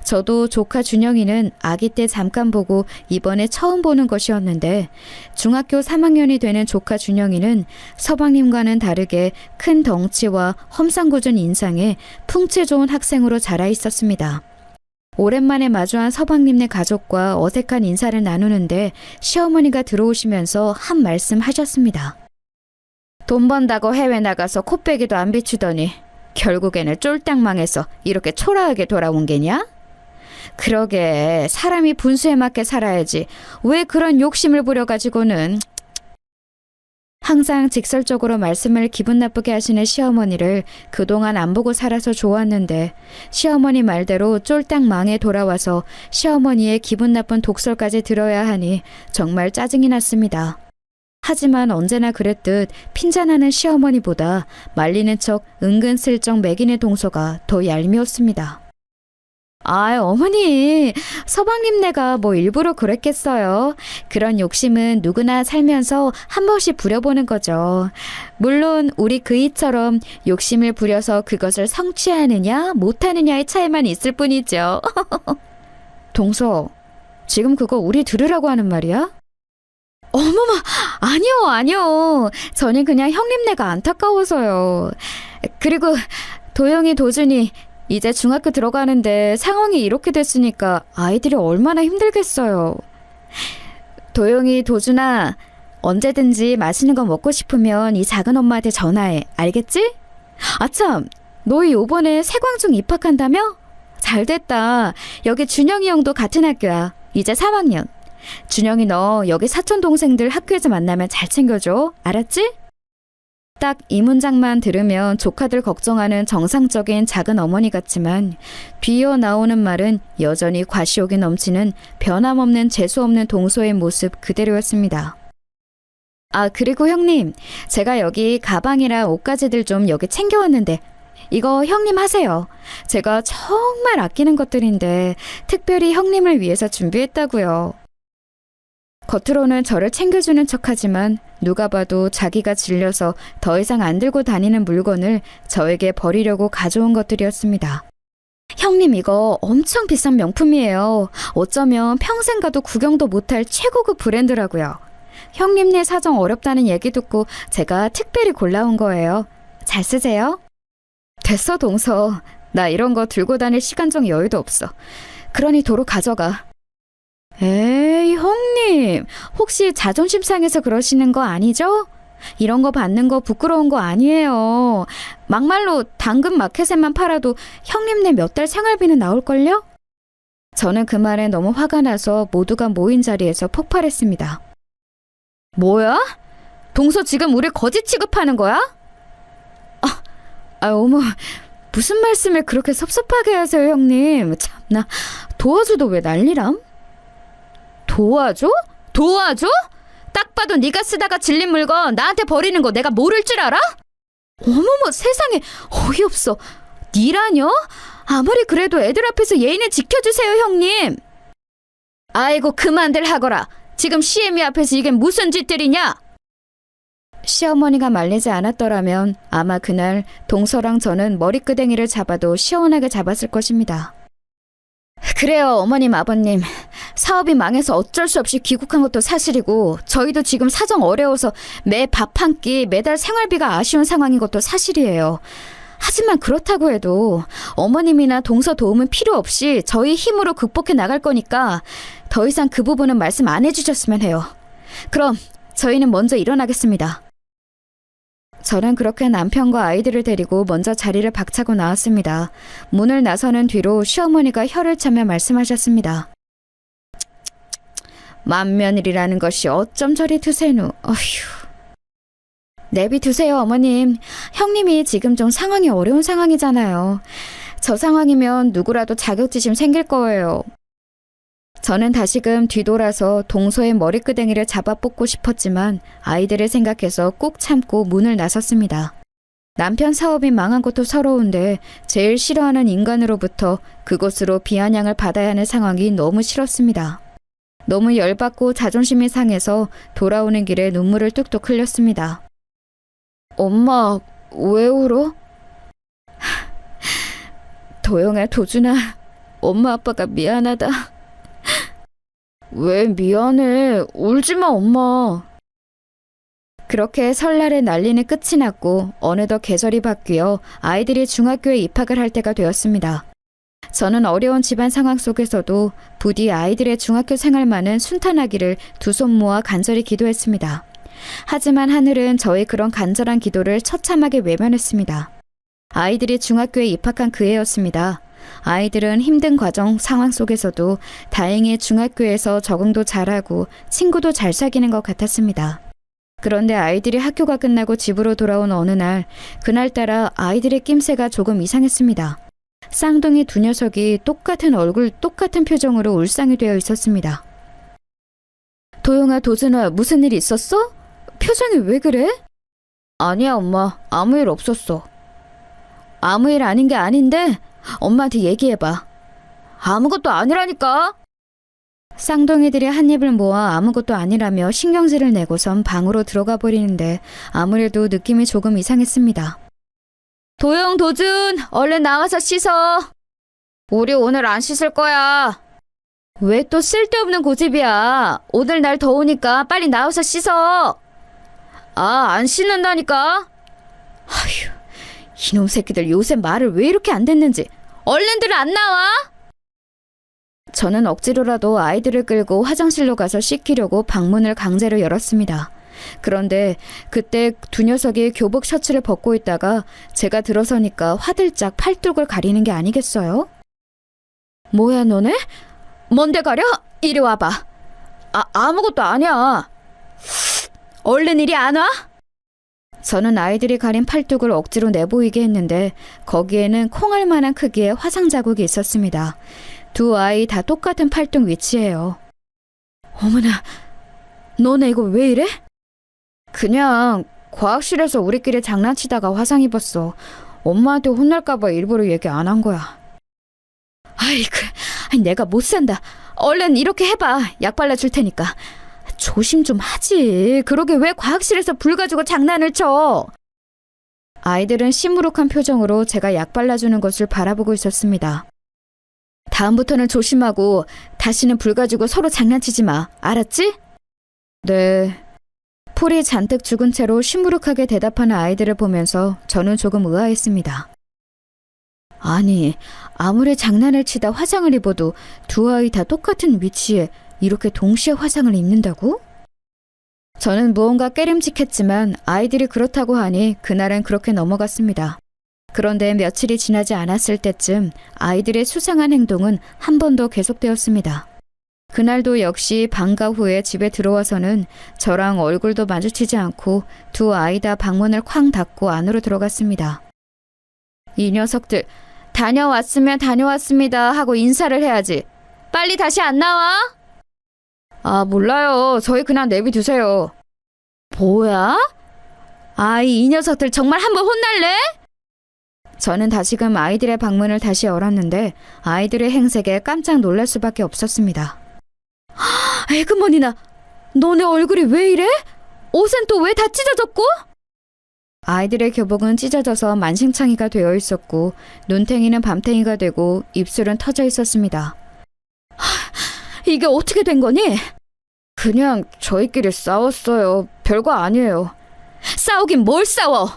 저도 조카 준영이는 아기 때 잠깐 보고 이번에 처음 보는 것이었는데 중학교 3학년이 되는 조카 준영이는 서방님과는 다르게 큰 덩치와 험상궂은 인상에 풍채 좋은 학생으로 자라 있었습니다. 오랜만에 마주한 서방님네 가족과 어색한 인사를 나누는데 시어머니가 들어오시면서 한 말씀 하셨습니다. 돈 번다고 해외 나가서 코빼기도 안 비추더니 결국에는 쫄딱 망해서 이렇게 초라하게 돌아온 게냐? 그러게 사람이 분수에 맞게 살아야지 왜 그런 욕심을 부려가지고는. 항상 직설적으로 말씀을 기분 나쁘게 하시는 시어머니를 그동안 안 보고 살아서 좋았는데 시어머니 말대로 쫄딱 망해 돌아와서 시어머니의 기분 나쁜 독설까지 들어야 하니 정말 짜증이 났습니다. 하지만 언제나 그랬듯 핀잔하는 시어머니보다 말리는 척 은근슬쩍 매기는 동서가 더 얄미웠습니다. 아, 어머니, 서방님네가 뭐 일부러 그랬겠어요. 그런 욕심은 누구나 살면서 한 번씩 부려보는 거죠. 물론 우리 그이처럼 욕심을 부려서 그것을 성취하느냐 못하느냐의 차이만 있을 뿐이죠. 동서, 지금 그거 우리 들으라고 하는 말이야? 어머마, 아니요. 저는 그냥 형님네가 안타까워서요. 그리고 도영이, 도준이 이제 중학교 들어가는데 상황이 이렇게 됐으니까 아이들이 얼마나 힘들겠어요. 도영이, 도준아, 언제든지 맛있는 거 먹고 싶으면 이 작은 엄마한테 전화해. 알겠지? 아참, 너희 요번에 세광중 입학한다며? 잘됐다. 여기 준영이 형도 같은 학교야. 이제 3학년. 준영이 너 여기 사촌 동생들 학교에서 만나면 잘 챙겨줘. 알았지? 딱 이 문장만 들으면 조카들 걱정하는 정상적인 작은 어머니 같지만 뒤이어 나오는 말은 여전히 과시욕이 넘치는 변함없는 재수없는 동서의 모습 그대로였습니다. 아, 그리고 형님, 제가 여기 가방이랑 옷가지들 좀 여기 챙겨왔는데 이거 형님 하세요. 제가 정말 아끼는 것들인데 특별히 형님을 위해서 준비했다고요. 겉으로는 저를 챙겨주는 척하지만 누가 봐도 자기가 질려서 더 이상 안 들고 다니는 물건을 저에게 버리려고 가져온 것들이었습니다. 형님 이거 엄청 비싼 명품이에요. 어쩌면 평생 가도 구경도 못할 최고급 브랜드라고요. 형님네 사정 어렵다는 얘기 듣고 제가 특별히 골라온 거예요. 잘 쓰세요. 됐어 동서. 나 이런 거 들고 다닐 시간적 여유도 없어. 그러니 도로 가져가. 에이 형님, 혹시 자존심 상해서 그러시는 거 아니죠? 이런 거 받는 거 부끄러운 거 아니에요. 막말로 당근 마켓에만 팔아도 형님네 몇 달 생활비는 나올걸요? 저는 그 말에 너무 화가 나서 모두가 모인 자리에서 폭발했습니다. 뭐야? 동서 지금 우리 거지 취급하는 거야? 어머, 무슨 말씀을 그렇게 섭섭하게 하세요 형님. 참나, 도와줘도 왜 난리람? 도와줘? 도와줘? 딱 봐도 네가 쓰다가 질린 물건 나한테 버리는 거 내가 모를 줄 알아? 어머머 세상에, 어이없어. 니라뇨? 아무리 그래도 애들 앞에서 예의는 지켜주세요 형님. 아이고 그만들 하거라. 지금 시애미 앞에서 이게 무슨 짓들이냐? 시어머니가 말리지 않았더라면 아마 그날 동서랑 저는 머리끄댕이를 잡아도 시원하게 잡았을 것입니다. 그래요 어머님 아버님, 사업이 망해서 어쩔 수 없이 귀국한 것도 사실이고 저희도 지금 사정 어려워서 매 밥 한 끼 매달 생활비가 아쉬운 상황인 것도 사실이에요. 하지만 그렇다고 해도 어머님이나 동서 도움은 필요 없이 저희 힘으로 극복해 나갈 거니까 더 이상 그 부분은 말씀 안 해주셨으면 해요. 그럼 저희는 먼저 일어나겠습니다. 저는 그렇게 남편과 아이들을 데리고 먼저 자리를 박차고 나왔습니다. 문을 나서는 뒤로 시어머니가 혀를 차며 말씀하셨습니다. 맏며느리라는 것이 어쩜 저리 드세누. 어휴. 내비두세요 어머님. 형님이 지금 좀 상황이 어려운 상황이잖아요. 저 상황이면 누구라도 자격지심 생길 거예요. 저는 다시금 뒤돌아서 동서의 머리끄댕이를 잡아 뽑고 싶었지만 아이들을 생각해서 꾹 참고 문을 나섰습니다. 남편 사업이 망한 것도 서러운데 제일 싫어하는 인간으로부터 그것으로 비아냥을 받아야 하는 상황이 너무 싫었습니다. 너무 열받고 자존심이 상해서 돌아오는 길에 눈물을 뚝뚝 흘렸습니다. 엄마, 왜 울어? 도영아, 도준아, 엄마 아빠가 미안하다. 왜 미안해? 울지마 엄마. 그렇게 설날의 난리는 끝이 났고 어느덧 계절이 바뀌어 아이들이 중학교에 입학을 할 때가 되었습니다. 저는 어려운 집안 상황 속에서도 부디 아이들의 중학교 생활만은 순탄하기를 두 손 모아 간절히 기도했습니다. 하지만 하늘은 저의 그런 간절한 기도를 처참하게 외면했습니다. 아이들이 중학교에 입학한 그 해였습니다. 아이들은 힘든 과정 상황 속에서도 다행히 중학교에서 적응도 잘하고 친구도 잘 사귀는 것 같았습니다. 그런데 아이들이 학교가 끝나고 집으로 돌아온 어느 날, 그날따라 아이들의 낌새가 조금 이상했습니다. 쌍둥이 두 녀석이 똑같은 얼굴, 똑같은 표정으로 울상이 되어 있었습니다. 도영아, 도준아, 무슨 일 있었어? 표정이 왜 그래? 아니야, 엄마. 아무 일 없었어. 아무 일 아닌 게 아닌데 엄마한테 얘기해봐. 아무것도 아니라니까. 쌍둥이들이 한 입을 모아 아무것도 아니라며 신경질을 내고선 방으로 들어가 버리는데 아무래도 느낌이 조금 이상했습니다. 도영, 도준, 얼른 나와서 씻어. 우리 오늘 안 씻을 거야. 왜 또 쓸데없는 고집이야. 오늘 날 더우니까 빨리 나와서 씻어. 안 씻는다니까. 아휴, 이놈 새끼들 요새 말을 왜 이렇게 안 듣는지. 얼른들 안 나와. 저는 억지로라도 아이들을 끌고 화장실로 가서 씻기려고 방문을 강제로 열었습니다. 그런데 그때 두 녀석이 교복 셔츠를 벗고 있다가 제가 들어서니까 화들짝 팔뚝을 가리는 게 아니겠어요? 뭐야 너네? 뭔데 가려? 이리 와봐. 아무것도 아니야. 얼른 이리 안 와? 저는 아이들이 가린 팔뚝을 억지로 내보이게 했는데 거기에는 콩알만한 크기의 화상 자국이 있었습니다. 두 아이 다 똑같은 팔뚝 위치예요. 어머나, 너네 이거 왜 이래? 그냥 과학실에서 우리끼리 장난치다가 화상 입었어. 엄마한테 혼날까봐 일부러 얘기 안 한 거야. 아이, 내가 못 산다. 얼른 이렇게 해봐. 약 발라줄 테니까. 조심 좀 하지. 그러게 왜 과학실에서 불 가지고 장난을 쳐? 아이들은 시무룩한 표정으로 제가 약 발라주는 것을 바라보고 있었습니다. 다음부터는 조심하고 다시는 불 가지고 서로 장난치지 마. 알았지? 네. 풀이 잔뜩 죽은 채로 시무룩하게 대답하는 아이들을 보면서 저는 조금 의아했습니다. 아니, 아무리 장난을 치다 화상을 입어도 두 아이 다 똑같은 위치에 이렇게 동시에 화상을 입는다고? 저는 무언가 깨름직했지만 아이들이 그렇다고 하니 그날은 그렇게 넘어갔습니다. 그런데 며칠이 지나지 않았을 때쯤 아이들의 수상한 행동은 한 번 더 계속되었습니다. 그날도 역시 방과 후에 집에 들어와서는 저랑 얼굴도 마주치지 않고 두 아이 다 방문을 쾅 닫고 안으로 들어갔습니다. 이 녀석들, 다녀왔으면 다녀왔습니다 하고 인사를 해야지. 빨리 다시 안 나와? 아, 몰라요. 저희 그냥 내비두세요. 뭐야? 아이, 이 녀석들 정말 한번 혼날래? 저는 다시금 아이들의 방문을 다시 열었는데 아이들의 행색에 깜짝 놀랄 수밖에 없었습니다. 에그머니나, 너네 얼굴이 왜 이래? 옷은 또 왜 다 찢어졌고? 아이들의 교복은 찢어져서 만신창이가 되어 있었고 눈탱이는 밤탱이가 되고 입술은 터져 있었습니다. 이게 어떻게 된 거니? 그냥 저희끼리 싸웠어요. 별거 아니에요. 싸우긴 뭘 싸워?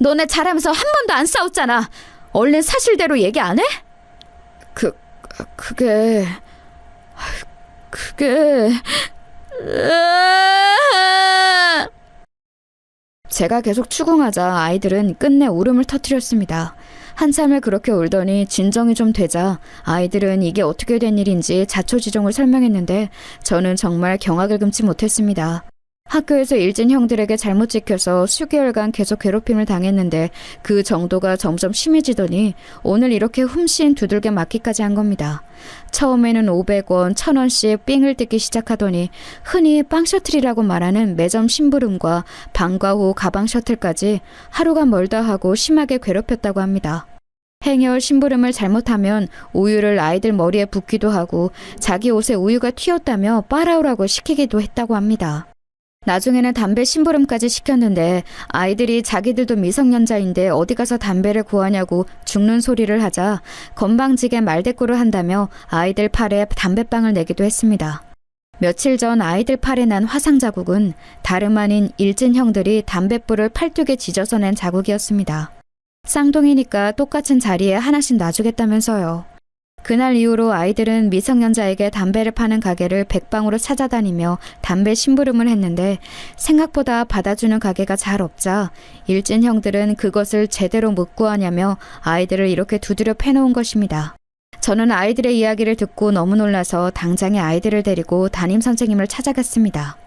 너네 잘하면서 한 번도 안 싸웠잖아. 얼른 사실대로 얘기 안 해? 그게... 제가 계속 추궁하자 아이들은 끝내 울음을 터뜨렸습니다. 한참을 그렇게 울더니 진정이 좀 되자 아이들은 이게 어떻게 된 일인지 자초지종을 설명했는데 저는 정말 경악을 금치 못했습니다. 학교에서 일진 형들에게 잘못 찍혀서 수개월간 계속 괴롭힘을 당했는데 그 정도가 점점 심해지더니 오늘 이렇게 훔씬 두들겨 맞기까지 한 겁니다. 처음에는 500원, 1000원씩 삥을 뜯기 시작하더니 흔히 빵 셔틀이라고 말하는 매점 심부름과 방과 후 가방 셔틀까지 하루가 멀다 하고 심하게 괴롭혔다고 합니다. 행여울 심부름을 잘못하면 우유를 아이들 머리에 붓기도 하고 자기 옷에 우유가 튀었다며 빨아오라고 시키기도 했다고 합니다. 나중에는 담배 심부름까지 시켰는데 아이들이 자기들도 미성년자인데 어디 가서 담배를 구하냐고 죽는 소리를 하자 건방지게 말대꾸를 한다며 아이들 팔에 담배빵을 내기도 했습니다. 며칠 전 아이들 팔에 난 화상 자국은 다름 아닌 일진 형들이 담뱃불을 팔뚝에 지져서 낸 자국이었습니다. 쌍둥이니까 똑같은 자리에 하나씩 놔주겠다면서요. 그날 이후로 아이들은 미성년자에게 담배를 파는 가게를 백방으로 찾아다니며 담배 심부름을 했는데 생각보다 받아주는 가게가 잘 없자 일진 형들은 그것을 제대로 못 구하냐며 아이들을 이렇게 두드려 패놓은 것입니다. 저는 아이들의 이야기를 듣고 너무 놀라서 당장에 아이들을 데리고 담임선생님을 찾아갔습니다.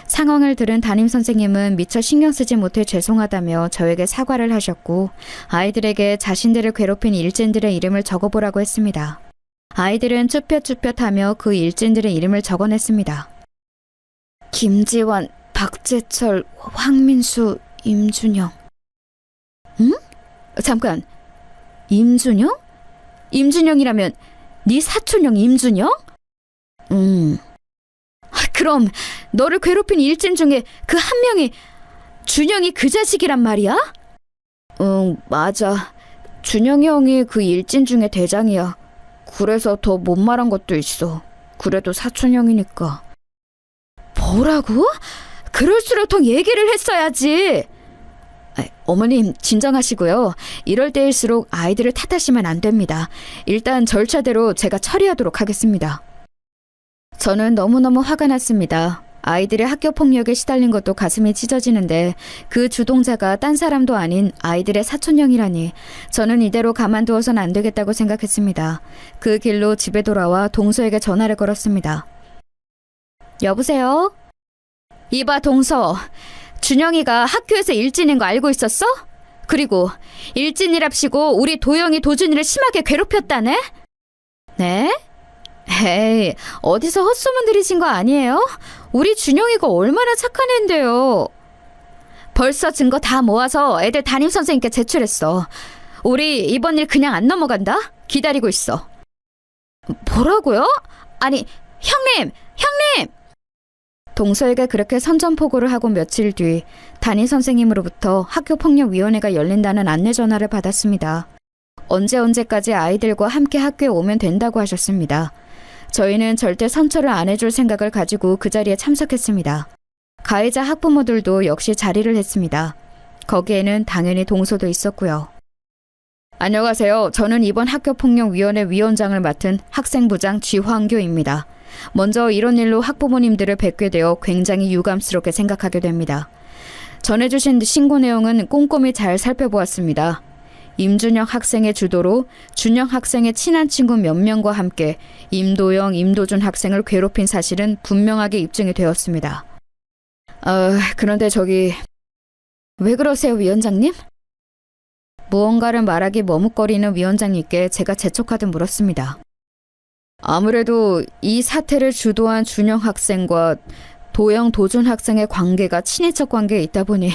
상황을 들은 담임선생님은 미처 신경 쓰지 못해 죄송하다며 저에게 사과를 하셨고 아이들에게 자신들을 괴롭힌 일진들의 이름을 적어보라고 했습니다. 아이들은 쭈뼛쭈뼛하며 그 일진들의 이름을 적어냈습니다. 김지환, 박재철, 황민수, 임준영. 응? 잠깐, 임준영? 임준영이라면 네 사촌형 임준영? 그럼 너를 괴롭힌 일진 중에 그 한 명이 준영이 그 자식이란 말이야? 응, 맞아. 준영이 형이 그 일진 중에 대장이야. 그래서 더 못 말한 것도 있어. 그래도 사촌형이니까. 뭐라고? 그럴수록 더 얘기를 했어야지. 어머님 진정하시고요. 이럴 때일수록 아이들을 탓하시면 안 됩니다. 일단 절차대로 제가 처리하도록 하겠습니다. 저는 너무너무 화가 났습니다. 아이들의 학교 폭력에 시달린 것도 가슴이 찢어지는데 그 주동자가 딴 사람도 아닌 아이들의 사촌형이라니 저는 이대로 가만두어선 안 되겠다고 생각했습니다. 그 길로 집에 돌아와 동서에게 전화를 걸었습니다. 여보세요? 이봐 동서, 준영이가 학교에서 일진인 거 알고 있었어? 그리고 일진이랍시고 우리 도영이 도준이를 심하게 괴롭혔다네? 네? 에이, 어디서 헛소문 들이신 거 아니에요? 우리 준영이가 얼마나 착한 앤데요. 벌써 증거 다 모아서 애들 담임선생님께 제출했어. 우리 이번 일 그냥 안 넘어간다? 기다리고 있어. 뭐라고요? 아니, 형님! 동서에게 그렇게 선전포고를 하고 며칠 뒤 담임선생님으로부터 학교폭력위원회가 열린다는 안내 전화를 받았습니다. 언제까지 아이들과 함께 학교에 오면 된다고 하셨습니다. 저희는 절대 선처를 안 해줄 생각을 가지고 그 자리에 참석했습니다. 가해자 학부모들도 역시 자리를 했습니다. 거기에는 당연히 동서도 있었고요. 안녕하세요. 저는 이번 학교폭력위원회 위원장을 맡은 학생부장 쥐황교입니다. 먼저 이런 일로 학부모님들을 뵙게 되어 굉장히 유감스럽게 생각하게 됩니다. 전해주신 신고 내용은 꼼꼼히 잘 살펴보았습니다. 임준혁 학생의 주도로 준혁 학생의 친한 친구 몇 명과 함께 임도영, 임도준 학생을 괴롭힌 사실은 분명하게 입증이 되었습니다. 그런데 왜 그러세요, 위원장님? 무언가를 말하기 머뭇거리는 위원장님께 제가 재촉하듯 물었습니다. 아무래도 이 사태를 주도한 준혁 학생과 도영, 도준 학생의 관계가 친인척 관계에 있다 보니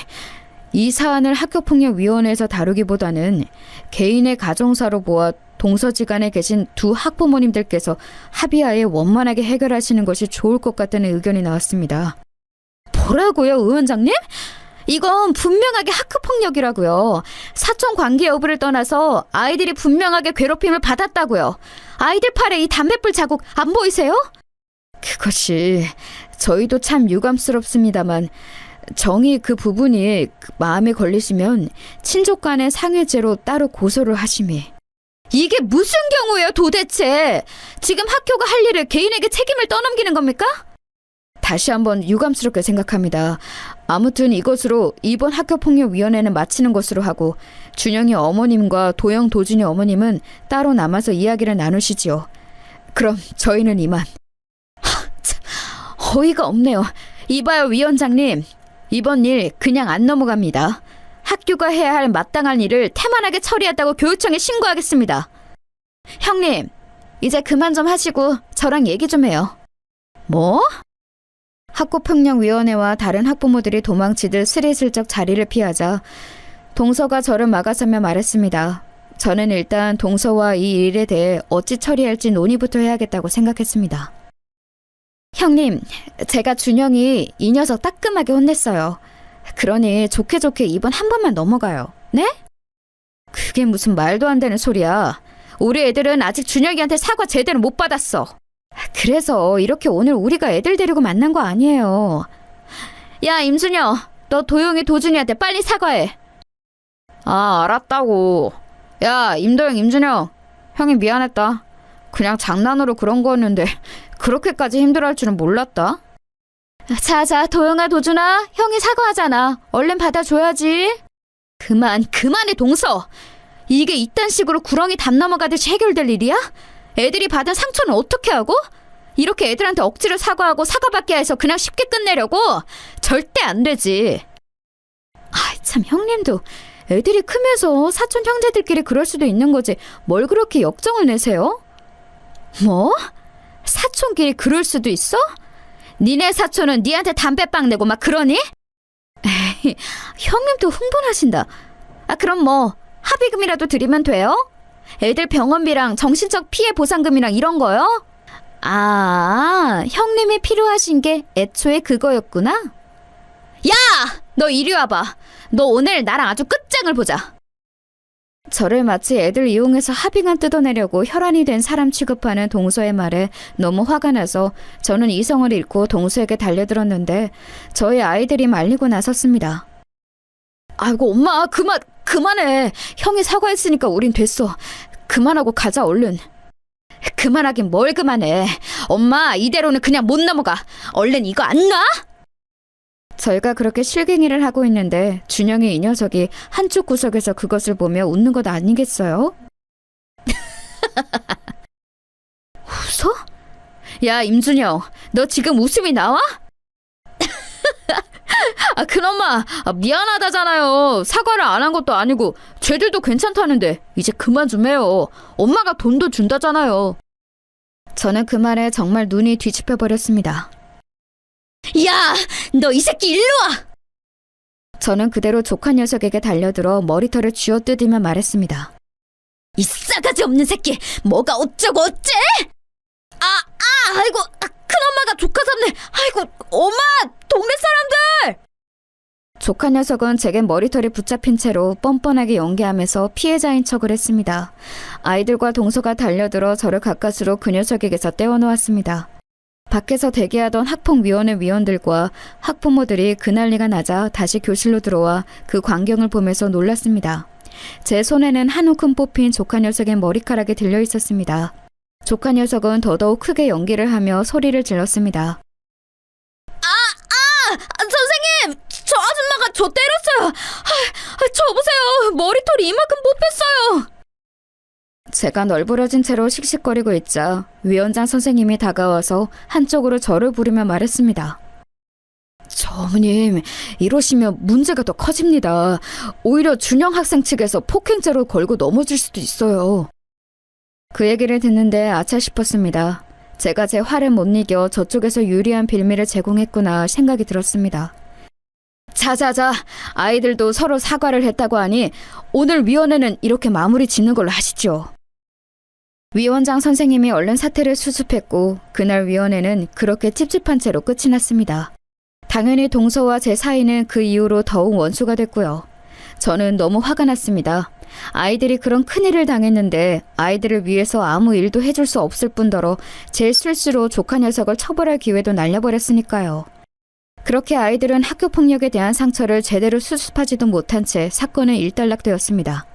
이 사안을 학교폭력위원회에서 다루기보다는 개인의 가정사로 보아 동서지간에 계신 두 학부모님들께서 합의하에 원만하게 해결하시는 것이 좋을 것 같다는 의견이 나왔습니다. 뭐라고요, 위원장님? 이건 분명하게 학교폭력이라고요. 사촌 관계 여부를 떠나서 아이들이 분명하게 괴롭힘을 받았다고요. 아이들 팔에 이 담뱃불 자국 안 보이세요? 그것이 저희도 참 유감스럽습니다만 정이 그 부분이 마음에 걸리시면 친족 간의 상해죄로 따로 고소를 하심이. 이게 무슨 경우예요 도대체? 지금 학교가 할 일을 개인에게 책임을 떠넘기는 겁니까? 다시 한번 유감스럽게 생각합니다. 아무튼 이것으로 이번 학교폭력위원회는 마치는 것으로 하고 준영이 어머님과 도영, 도준이 어머님은 따로 남아서 이야기를 나누시지요. 그럼 저희는 이만. 참, 어이가 없네요. 이봐요 위원장님. 이번 일 그냥 안 넘어갑니다. 학교가 해야 할 마땅한 일을 태만하게 처리했다고 교육청에 신고하겠습니다. 형님, 이제 그만 좀 하시고 저랑 얘기 좀 해요. 뭐? 학교폭력위원회와 다른 학부모들이 도망치듯 스리슬쩍 자리를 피하자 동서가 저를 막아서며 말했습니다. 저는 일단 동서와 이 일에 대해 어찌 처리할지 논의부터 해야겠다고 생각했습니다. 형님, 제가 준영이 이 녀석 따끔하게 혼냈어요. 그러니 좋게 이번 한 번만 넘어가요. 네? 그게 무슨 말도 안 되는 소리야. 우리 애들은 아직 준혁이한테 사과 제대로 못 받았어. 그래서 이렇게 오늘 우리가 애들 데리고 만난 거 아니에요. 야, 임준혁, 너 도영이 도준이한테 빨리 사과해. 아, 알았다고. 야, 임도영, 임준혁, 형이 미안했다. 그냥 장난으로 그런 거였는데 그렇게까지 힘들어할 줄은 몰랐다. 자, 도영아, 도준아, 형이 사과하잖아. 얼른 받아줘야지. 그만해, 동서. 이게 이딴 식으로 구렁이 담 넘어가듯이 해결될 일이야? 애들이 받은 상처는 어떻게 하고? 이렇게 애들한테 억지로 사과하고 사과받게 해서 그냥 쉽게 끝내려고? 절대 안 되지. 참, 형님도 애들이 크면서 사촌 형제들끼리 그럴 수도 있는 거지 뭘 그렇게 역정을 내세요? 뭐? 사촌끼리 그럴 수도 있어? 니네 사촌은 니한테 담배빵 내고 막 그러니? 에이, 형님도 흥분하신다. 그럼 뭐 합의금이라도 드리면 돼요? 애들 병원비랑 정신적 피해 보상금이랑 이런 거요? 형님이 필요하신 게 애초에 그거였구나? 야! 너 이리 와봐. 너 오늘 나랑 아주 끝장을 보자. 저를 마치 애들 이용해서 합의금 뜯어내려고 혈안이 된 사람 취급하는 동서의 말에 너무 화가 나서 저는 이성을 잃고 동서에게 달려들었는데 저희 아이들이 말리고 나섰습니다. 아이고 엄마 그만해. 형이 사과했으니까 우린 됐어. 그만하고 가자 얼른. 그만하긴 뭘 그만해. 엄마 이대로는 그냥 못 넘어가. 얼른 이거 안 놔? 저희가 그렇게 실갱이를 하고 있는데 준영이 이 녀석이 한쪽 구석에서 그것을 보며 웃는 것 아니겠어요? 웃어? 야 임준영, 너 지금 웃음이 나와? 그놈아, 미안하다잖아요. 사과를 안 한 것도 아니고 쟤들도 괜찮다는데 이제 그만 좀 해요. 엄마가 돈도 준다잖아요. 저는 그 말에 정말 눈이 뒤집혀 버렸습니다. 야, 너 이 새끼 일로 와! 저는 그대로 조카 녀석에게 달려들어 머리털을 쥐어뜯으며 말했습니다. 이 싸가지 없는 새끼! 뭐가 어쩌고 어째! 아이고, 큰엄마가 조카 잡네! 아이고, 엄마! 동네 사람들! 조카 녀석은 제게 머리털이 붙잡힌 채로 뻔뻔하게 연기하면서 피해자인 척을 했습니다. 아이들과 동서가 달려들어 저를 가까스로 그 녀석에게서 떼어놓았습니다. 밖에서 대기하던 학폭위원회 위원들과 학부모들이 그 난리가 나자 다시 교실로 들어와 그 광경을 보면서 놀랐습니다. 제 손에는 한 움큼 뽑힌 조카 녀석의 머리카락이 들려 있었습니다. 조카 녀석은 더더욱 크게 연기를 하며 소리를 질렀습니다. 선생님! 저 아줌마가 저 때렸어요! 저 보세요! 머리털이 이만큼 뽑혔어요! 제가 널브러진 채로 씩씩거리고 있자 위원장 선생님이 다가와서 한쪽으로 저를 부르며 말했습니다. 저 어머님, 이러시면 문제가 더 커집니다. 오히려 준영 학생 측에서 폭행죄로 걸고 넘어질 수도 있어요. 그 얘기를 듣는데 아차 싶었습니다. 제가 제 화를 못 이겨 저쪽에서 유리한 빌미를 제공했구나 생각이 들었습니다. 자자자, 아이들도 서로 사과를 했다고 하니 오늘 위원회는 이렇게 마무리 짓는 걸로 하시죠. 위원장 선생님이 얼른 사태를 수습했고 그날 위원회는 그렇게 찝찝한 채로 끝이 났습니다. 당연히 동서와 제 사이는 그 이후로 더욱 원수가 됐고요. 저는 너무 화가 났습니다. 아이들이 그런 큰일을 당했는데 아이들을 위해서 아무 일도 해줄 수 없을 뿐더러 제 실수로 조카 녀석을 처벌할 기회도 날려버렸으니까요. 그렇게 아이들은 학교폭력에 대한 상처를 제대로 수습하지도 못한 채 사건은 일단락되었습니다.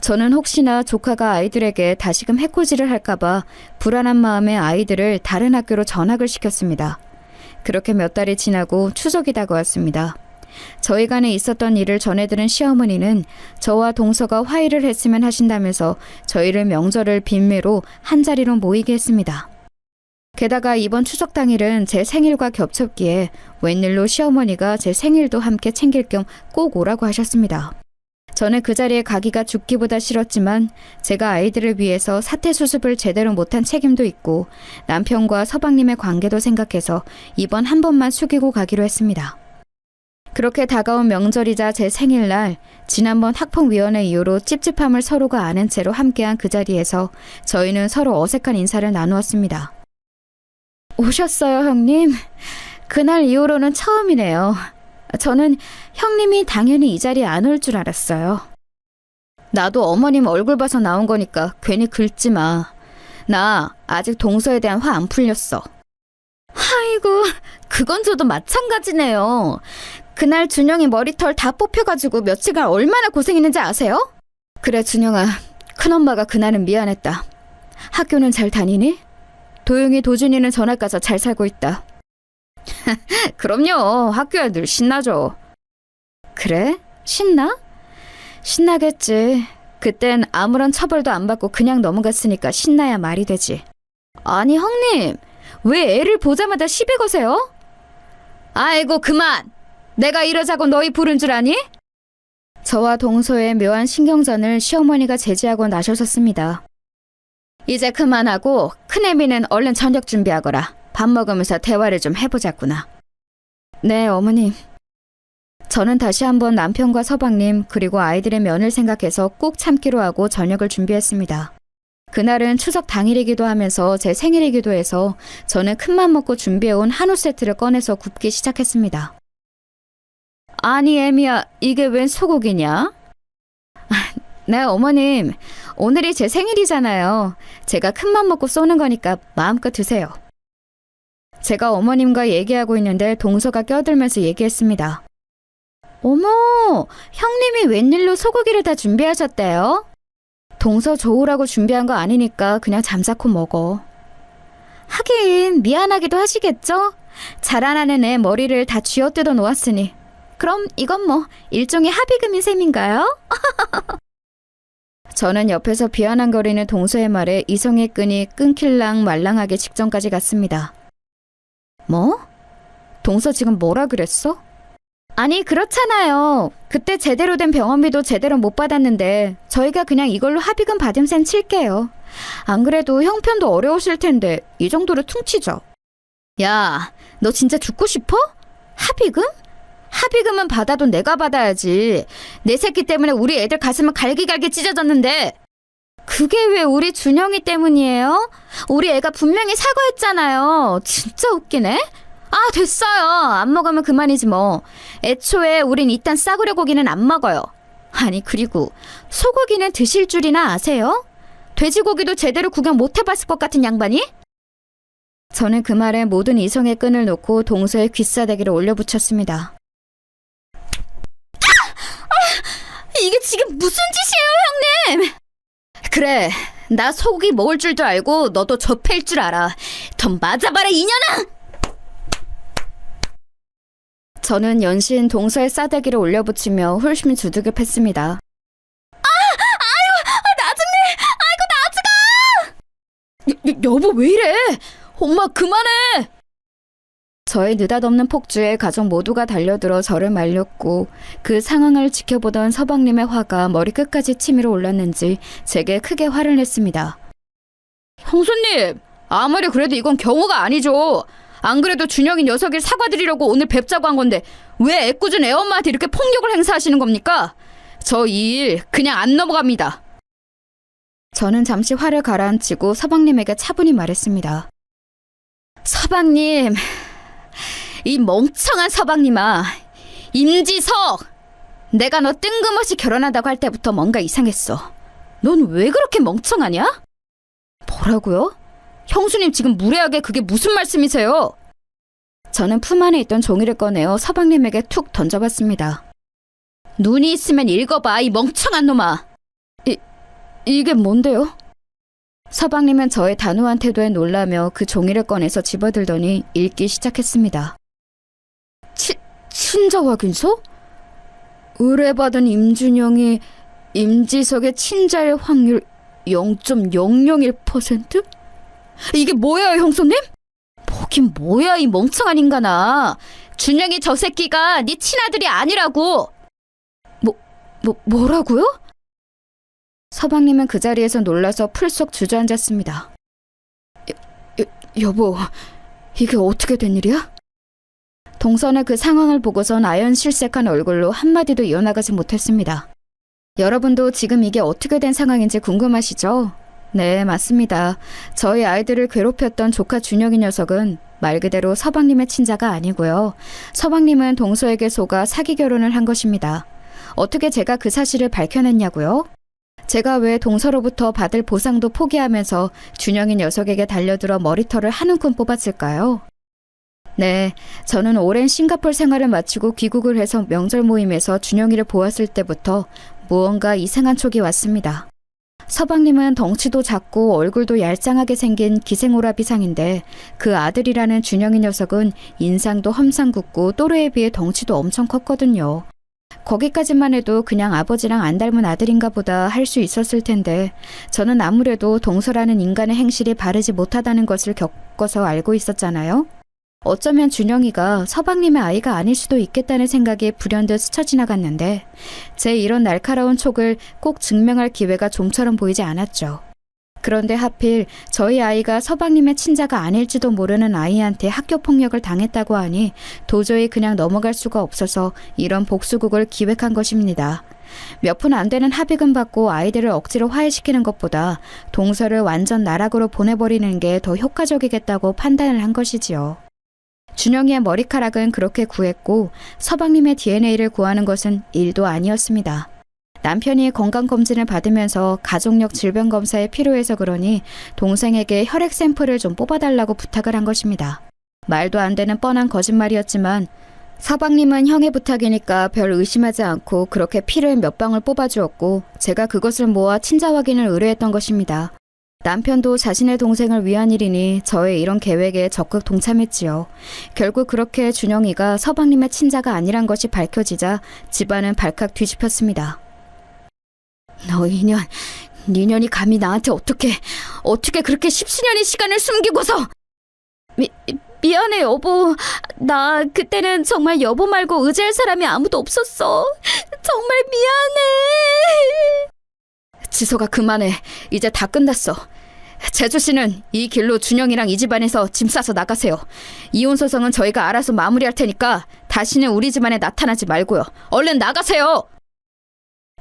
저는 혹시나 조카가 아이들에게 다시금 해코지를 할까봐 불안한 마음에 아이들을 다른 학교로 전학을 시켰습니다. 그렇게 몇 달이 지나고 추석이 다가왔습니다. 저희 간에 있었던 일을 전해들은 시어머니는 저와 동서가 화해를 했으면 하신다면서 저희를 명절을 빈매로 한자리로 모이게 했습니다. 게다가 이번 추석 당일은 제 생일과 겹쳤기에 웬일로 시어머니가 제 생일도 함께 챙길 겸 꼭 오라고 하셨습니다. 저는 그 자리에 가기가 죽기보다 싫었지만 제가 아이들을 위해서 사태 수습을 제대로 못한 책임도 있고 남편과 서방님의 관계도 생각해서 이번 한 번만 숙이고 가기로 했습니다. 그렇게 다가온 명절이자 제 생일날 지난번 학폭위원회 이후로 찝찝함을 서로가 아는 채로 함께한 그 자리에서 저희는 서로 어색한 인사를 나누었습니다. 오셨어요, 형님? 그날 이후로는 처음이네요. 저는 형님이 당연히 이 자리에 안 올 줄 알았어요. 나도 어머님 얼굴 봐서 나온 거니까 괜히 긁지 마. 나 아직 동서에 대한 화 안 풀렸어. 아이고, 그건 저도 마찬가지네요. 그날 준영이 머리털 다 뽑혀가지고 며칠간 얼마나 고생했는지 아세요? 그래, 준영아. 큰엄마가 그날은 미안했다. 학교는 잘 다니니? 도영이, 도준이는 전학 가서 잘 살고 있다. 그럼요. 학교 애들 신나죠. 그래? 신나? 신나겠지. 그땐 아무런 처벌도 안 받고 그냥 넘어갔으니까 신나야 말이 되지. 아니, 형님. 왜 애를 보자마자 시비 거세요? 아이고, 그만! 내가 이러자고 너희 부른 줄 아니? 저와 동서의 묘한 신경전을 시어머니가 제지하고 나서셨습니다. 이제 그만하고 큰애미는 얼른 저녁 준비하거라. 밥 먹으면서 대화를 좀 해보자꾸나. 네, 어머님. 저는 다시 한번 남편과 서방님 그리고 아이들의 면을 생각해서 꼭 참기로 하고 저녁을 준비했습니다. 그날은 추석 당일이기도 하면서 제 생일이기도 해서 저는 큰맘 먹고 준비해온 한우 세트를 꺼내서 굽기 시작했습니다. 아니, 애미야, 이게 웬 소고기냐? 네, 어머님. 오늘이 제 생일이잖아요. 제가 큰맘 먹고 쏘는 거니까 마음껏 드세요. 제가 어머님과 얘기하고 있는데 동서가 껴들면서 얘기했습니다. 어머, 형님이 웬일로 소고기를 다 준비하셨대요? 동서 좋으라고 준비한 거 아니니까 그냥 잠자코 먹어. 하긴 미안하기도 하시겠죠? 자라나는 애 머리를 다 쥐어뜯어 놓았으니 그럼 이건 뭐 일종의 합의금인 셈인가요? 저는 옆에서 비아냥거리는 동서의 말에 이성의 끈이 끊길랑 말랑하게 직전까지 갔습니다. 뭐? 동서 지금 뭐라 그랬어? 아니, 그렇잖아요. 그때 제대로 된 병원비도 제대로 못 받았는데 저희가 그냥 이걸로 합의금 받은 셈 칠게요. 안 그래도 형편도 어려우실 텐데 이 정도로 퉁치죠. 야, 너 진짜 죽고 싶어? 합의금? 합의금은 받아도 내가 받아야지. 내 새끼 때문에 우리 애들 가슴은 갈기갈기 찢어졌는데. 그게 왜 우리 준영이 때문이에요? 우리 애가 분명히 사과했잖아요. 진짜 웃기네. 아, 됐어요. 안 먹으면 그만이지 뭐. 애초에 우린 이딴 싸구려 고기는 안 먹어요. 아니, 그리고 소고기는 드실 줄이나 아세요? 돼지고기도 제대로 구경 못 해봤을 것 같은 양반이? 저는 그 말에 모든 이성의 끈을 놓고 동서의 귀싸대기를 올려붙였습니다. 이게 지금 무슨 짓이에요, 형님? 그래, 나 소고기 먹을 줄도 알고 너도 접힐 줄 알아. 더 맞아봐라, 이년아! 저는 연신 동서의 싸대기를 올려붙이며 훌심히 두들겨 팼습니다. 여보, 왜 이래? 엄마, 그만해! 저의 느닷없는 폭주에 가족 모두가 달려들어 저를 말렸고 그 상황을 지켜보던 서방님의 화가 머리끝까지 치밀어 올랐는지 제게 크게 화를 냈습니다. 형수님, 아무리 그래도 이건 경우가 아니죠. 안 그래도 준영이 녀석이 사과드리려고 오늘 뵙자고 한 건데 왜 애꿎은 애엄마한테 이렇게 폭력을 행사하시는 겁니까? 저 이 일 그냥 안 넘어갑니다. 저는 잠시 화를 가라앉히고 서방님에게 차분히 말했습니다. 서방님, 이 멍청한 서방님아, 임지석! 내가 너 뜬금없이 결혼한다고 할 때부터 뭔가 이상했어. 넌 왜 그렇게 멍청하냐? 뭐라고요? 형수님 지금 무례하게 그게 무슨 말씀이세요? 저는 품 안에 있던 종이를 꺼내어 서방님에게 툭 던져봤습니다. 눈이 있으면 읽어봐, 이 멍청한 놈아. 이게 뭔데요? 서방님은 저의 단호한 태도에 놀라며 그 종이를 꺼내서 집어들더니 읽기 시작했습니다. 친자 확인서? 의뢰받은 임준영이 임지석의 친자일 확률 0.001%? 이게 뭐예요, 형수님? 뭐긴 뭐야, 이 멍청한 인간아. 준영이 저 새끼가 네 친아들이 아니라고. 뭐라고요? 서방님은 그 자리에서 놀라서 풀썩 주저앉았습니다. 여보, 이게 어떻게 된 일이야? 동선의 그 상황을 보고선 아연실색한 얼굴로 한마디도 이어나가지 못했습니다. 여러분도 지금 이게 어떻게 된 상황인지 궁금하시죠? 네, 맞습니다. 저희 아이들을 괴롭혔던 조카 준영이 녀석은 말 그대로 서방님의 친자가 아니고요. 서방님은 동서에게 속아 사기 결혼을 한 것입니다. 어떻게 제가 그 사실을 밝혀냈냐고요? 제가 왜 동서로부터 받을 보상도 포기하면서 준영이 녀석에게 달려들어 머리털을 한 움큼 뽑았을까요? 네, 저는 오랜 싱가포르 생활을 마치고 귀국을 해서 명절 모임에서 준영이를 보았을 때부터 무언가 이상한 촉이 왔습니다. 서방님은 덩치도 작고 얼굴도 얄쌍하게 생긴 기생오라비상인데 그 아들이라는 준영이 녀석은 인상도 험상궂고 또래에 비해 덩치도 엄청 컸거든요. 거기까지만 해도 그냥 아버지랑 안 닮은 아들인가 보다 할 수 있었을 텐데 저는 아무래도 동서라는 인간의 행실이 바르지 못하다는 것을 겪어서 알고 있었잖아요. 어쩌면 준영이가 서방님의 아이가 아닐 수도 있겠다는 생각이 불현듯 스쳐 지나갔는데 제 이런 날카로운 촉을 꼭 증명할 기회가 좀처럼 보이지 않았죠. 그런데 하필 저희 아이가 서방님의 친자가 아닐지도 모르는 아이한테 학교 폭력을 당했다고 하니 도저히 그냥 넘어갈 수가 없어서 이런 복수극을 기획한 것입니다. 몇 푼 안 되는 합의금 받고 아이들을 억지로 화해시키는 것보다 동서를 완전 나락으로 보내버리는 게 더 효과적이겠다고 판단을 한 것이지요. 준영이의 머리카락은 그렇게 구했고 서방님의 DNA를 구하는 것은 일도 아니었습니다. 남편이 건강검진을 받으면서 가족력 질병검사에 필요해서 그러니 동생에게 혈액 샘플을 좀 뽑아달라고 부탁을 한 것입니다. 말도 안 되는 뻔한 거짓말이었지만 서방님은 형의 부탁이니까 별 의심하지 않고 그렇게 피를 몇 방울 뽑아주었고 제가 그것을 모아 친자 확인을 의뢰했던 것입니다. 남편도 자신의 동생을 위한 일이니 저의 이런 계획에 적극 동참했지요. 결국 그렇게 준영이가 서방님의 친자가 아니란 것이 밝혀지자 집안은 발칵 뒤집혔습니다. 너 이년, 니년이 감히 나한테 어떻게 그렇게 십수년의 시간을 숨기고서. 미안해 여보. 나 그때는 정말 여보 말고 의지할 사람이 아무도 없었어. 정말 미안해. 지석아, 그만해. 이제 다 끝났어. 재주씨는 이 길로 준영이랑 이 집안에서 짐 싸서 나가세요. 이혼 소송은 저희가 알아서 마무리할 테니까 다시는 우리 집안에 나타나지 말고요. 얼른 나가세요!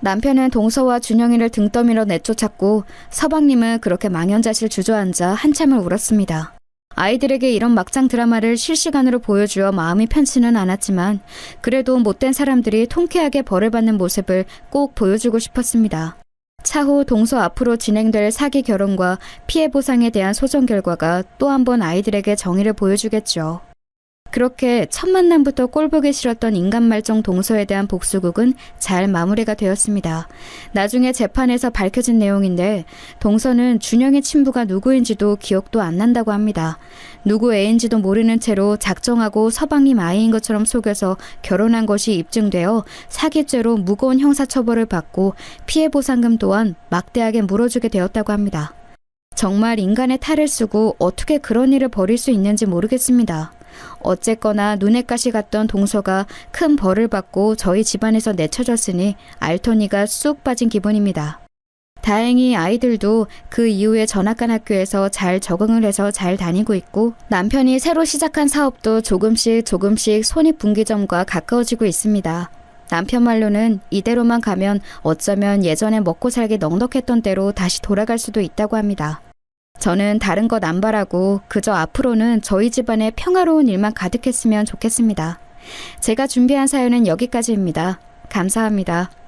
남편은 동서와 준영이를 등 떠밀어 내쫓았고 서방님은 그렇게 망연자실 주저앉아 한참을 울었습니다. 아이들에게 이런 막장 드라마를 실시간으로 보여주어 마음이 편치는 않았지만 그래도 못된 사람들이 통쾌하게 벌을 받는 모습을 꼭 보여주고 싶었습니다. 차후 동서 앞으로 진행될 사기 결혼과 피해 보상에 대한 소송 결과가 또 한 번 아이들에게 정의를 보여주겠죠. 그렇게 첫 만남부터 꼴보기 싫었던 인간말종 동서에 대한 복수극은 잘 마무리가 되었습니다. 나중에 재판에서 밝혀진 내용인데 동서는 준영의 친부가 누구인지도 기억도 안 난다고 합니다. 누구 애인지도 모르는 채로 작정하고 서방님 아이인 것처럼 속여서 결혼한 것이 입증되어 사기죄로 무거운 형사처벌을 받고 피해보상금 또한 막대하게 물어주게 되었다고 합니다. 정말 인간의 탈을 쓰고 어떻게 그런 일을 벌일 수 있는지 모르겠습니다. 어쨌거나 눈엣 가시 같던 동서가 큰 벌을 받고 저희 집안에서 내쳐졌으니 알토니가 쑥 빠진 기분입니다. 다행히 아이들도 그 이후에 전학간 학교에서 잘 적응을 해서 잘 다니고 있고 남편이 새로 시작한 사업도 조금씩 손익분기점과 가까워지고 있습니다. 남편 말로는 이대로만 가면 어쩌면 예전에 먹고 살기 넉넉했던 때로 다시 돌아갈 수도 있다고 합니다. 저는 다른 것 안 바라고 그저 앞으로는 저희 집안에 평화로운 일만 가득했으면 좋겠습니다. 제가 준비한 사연은 여기까지입니다. 감사합니다.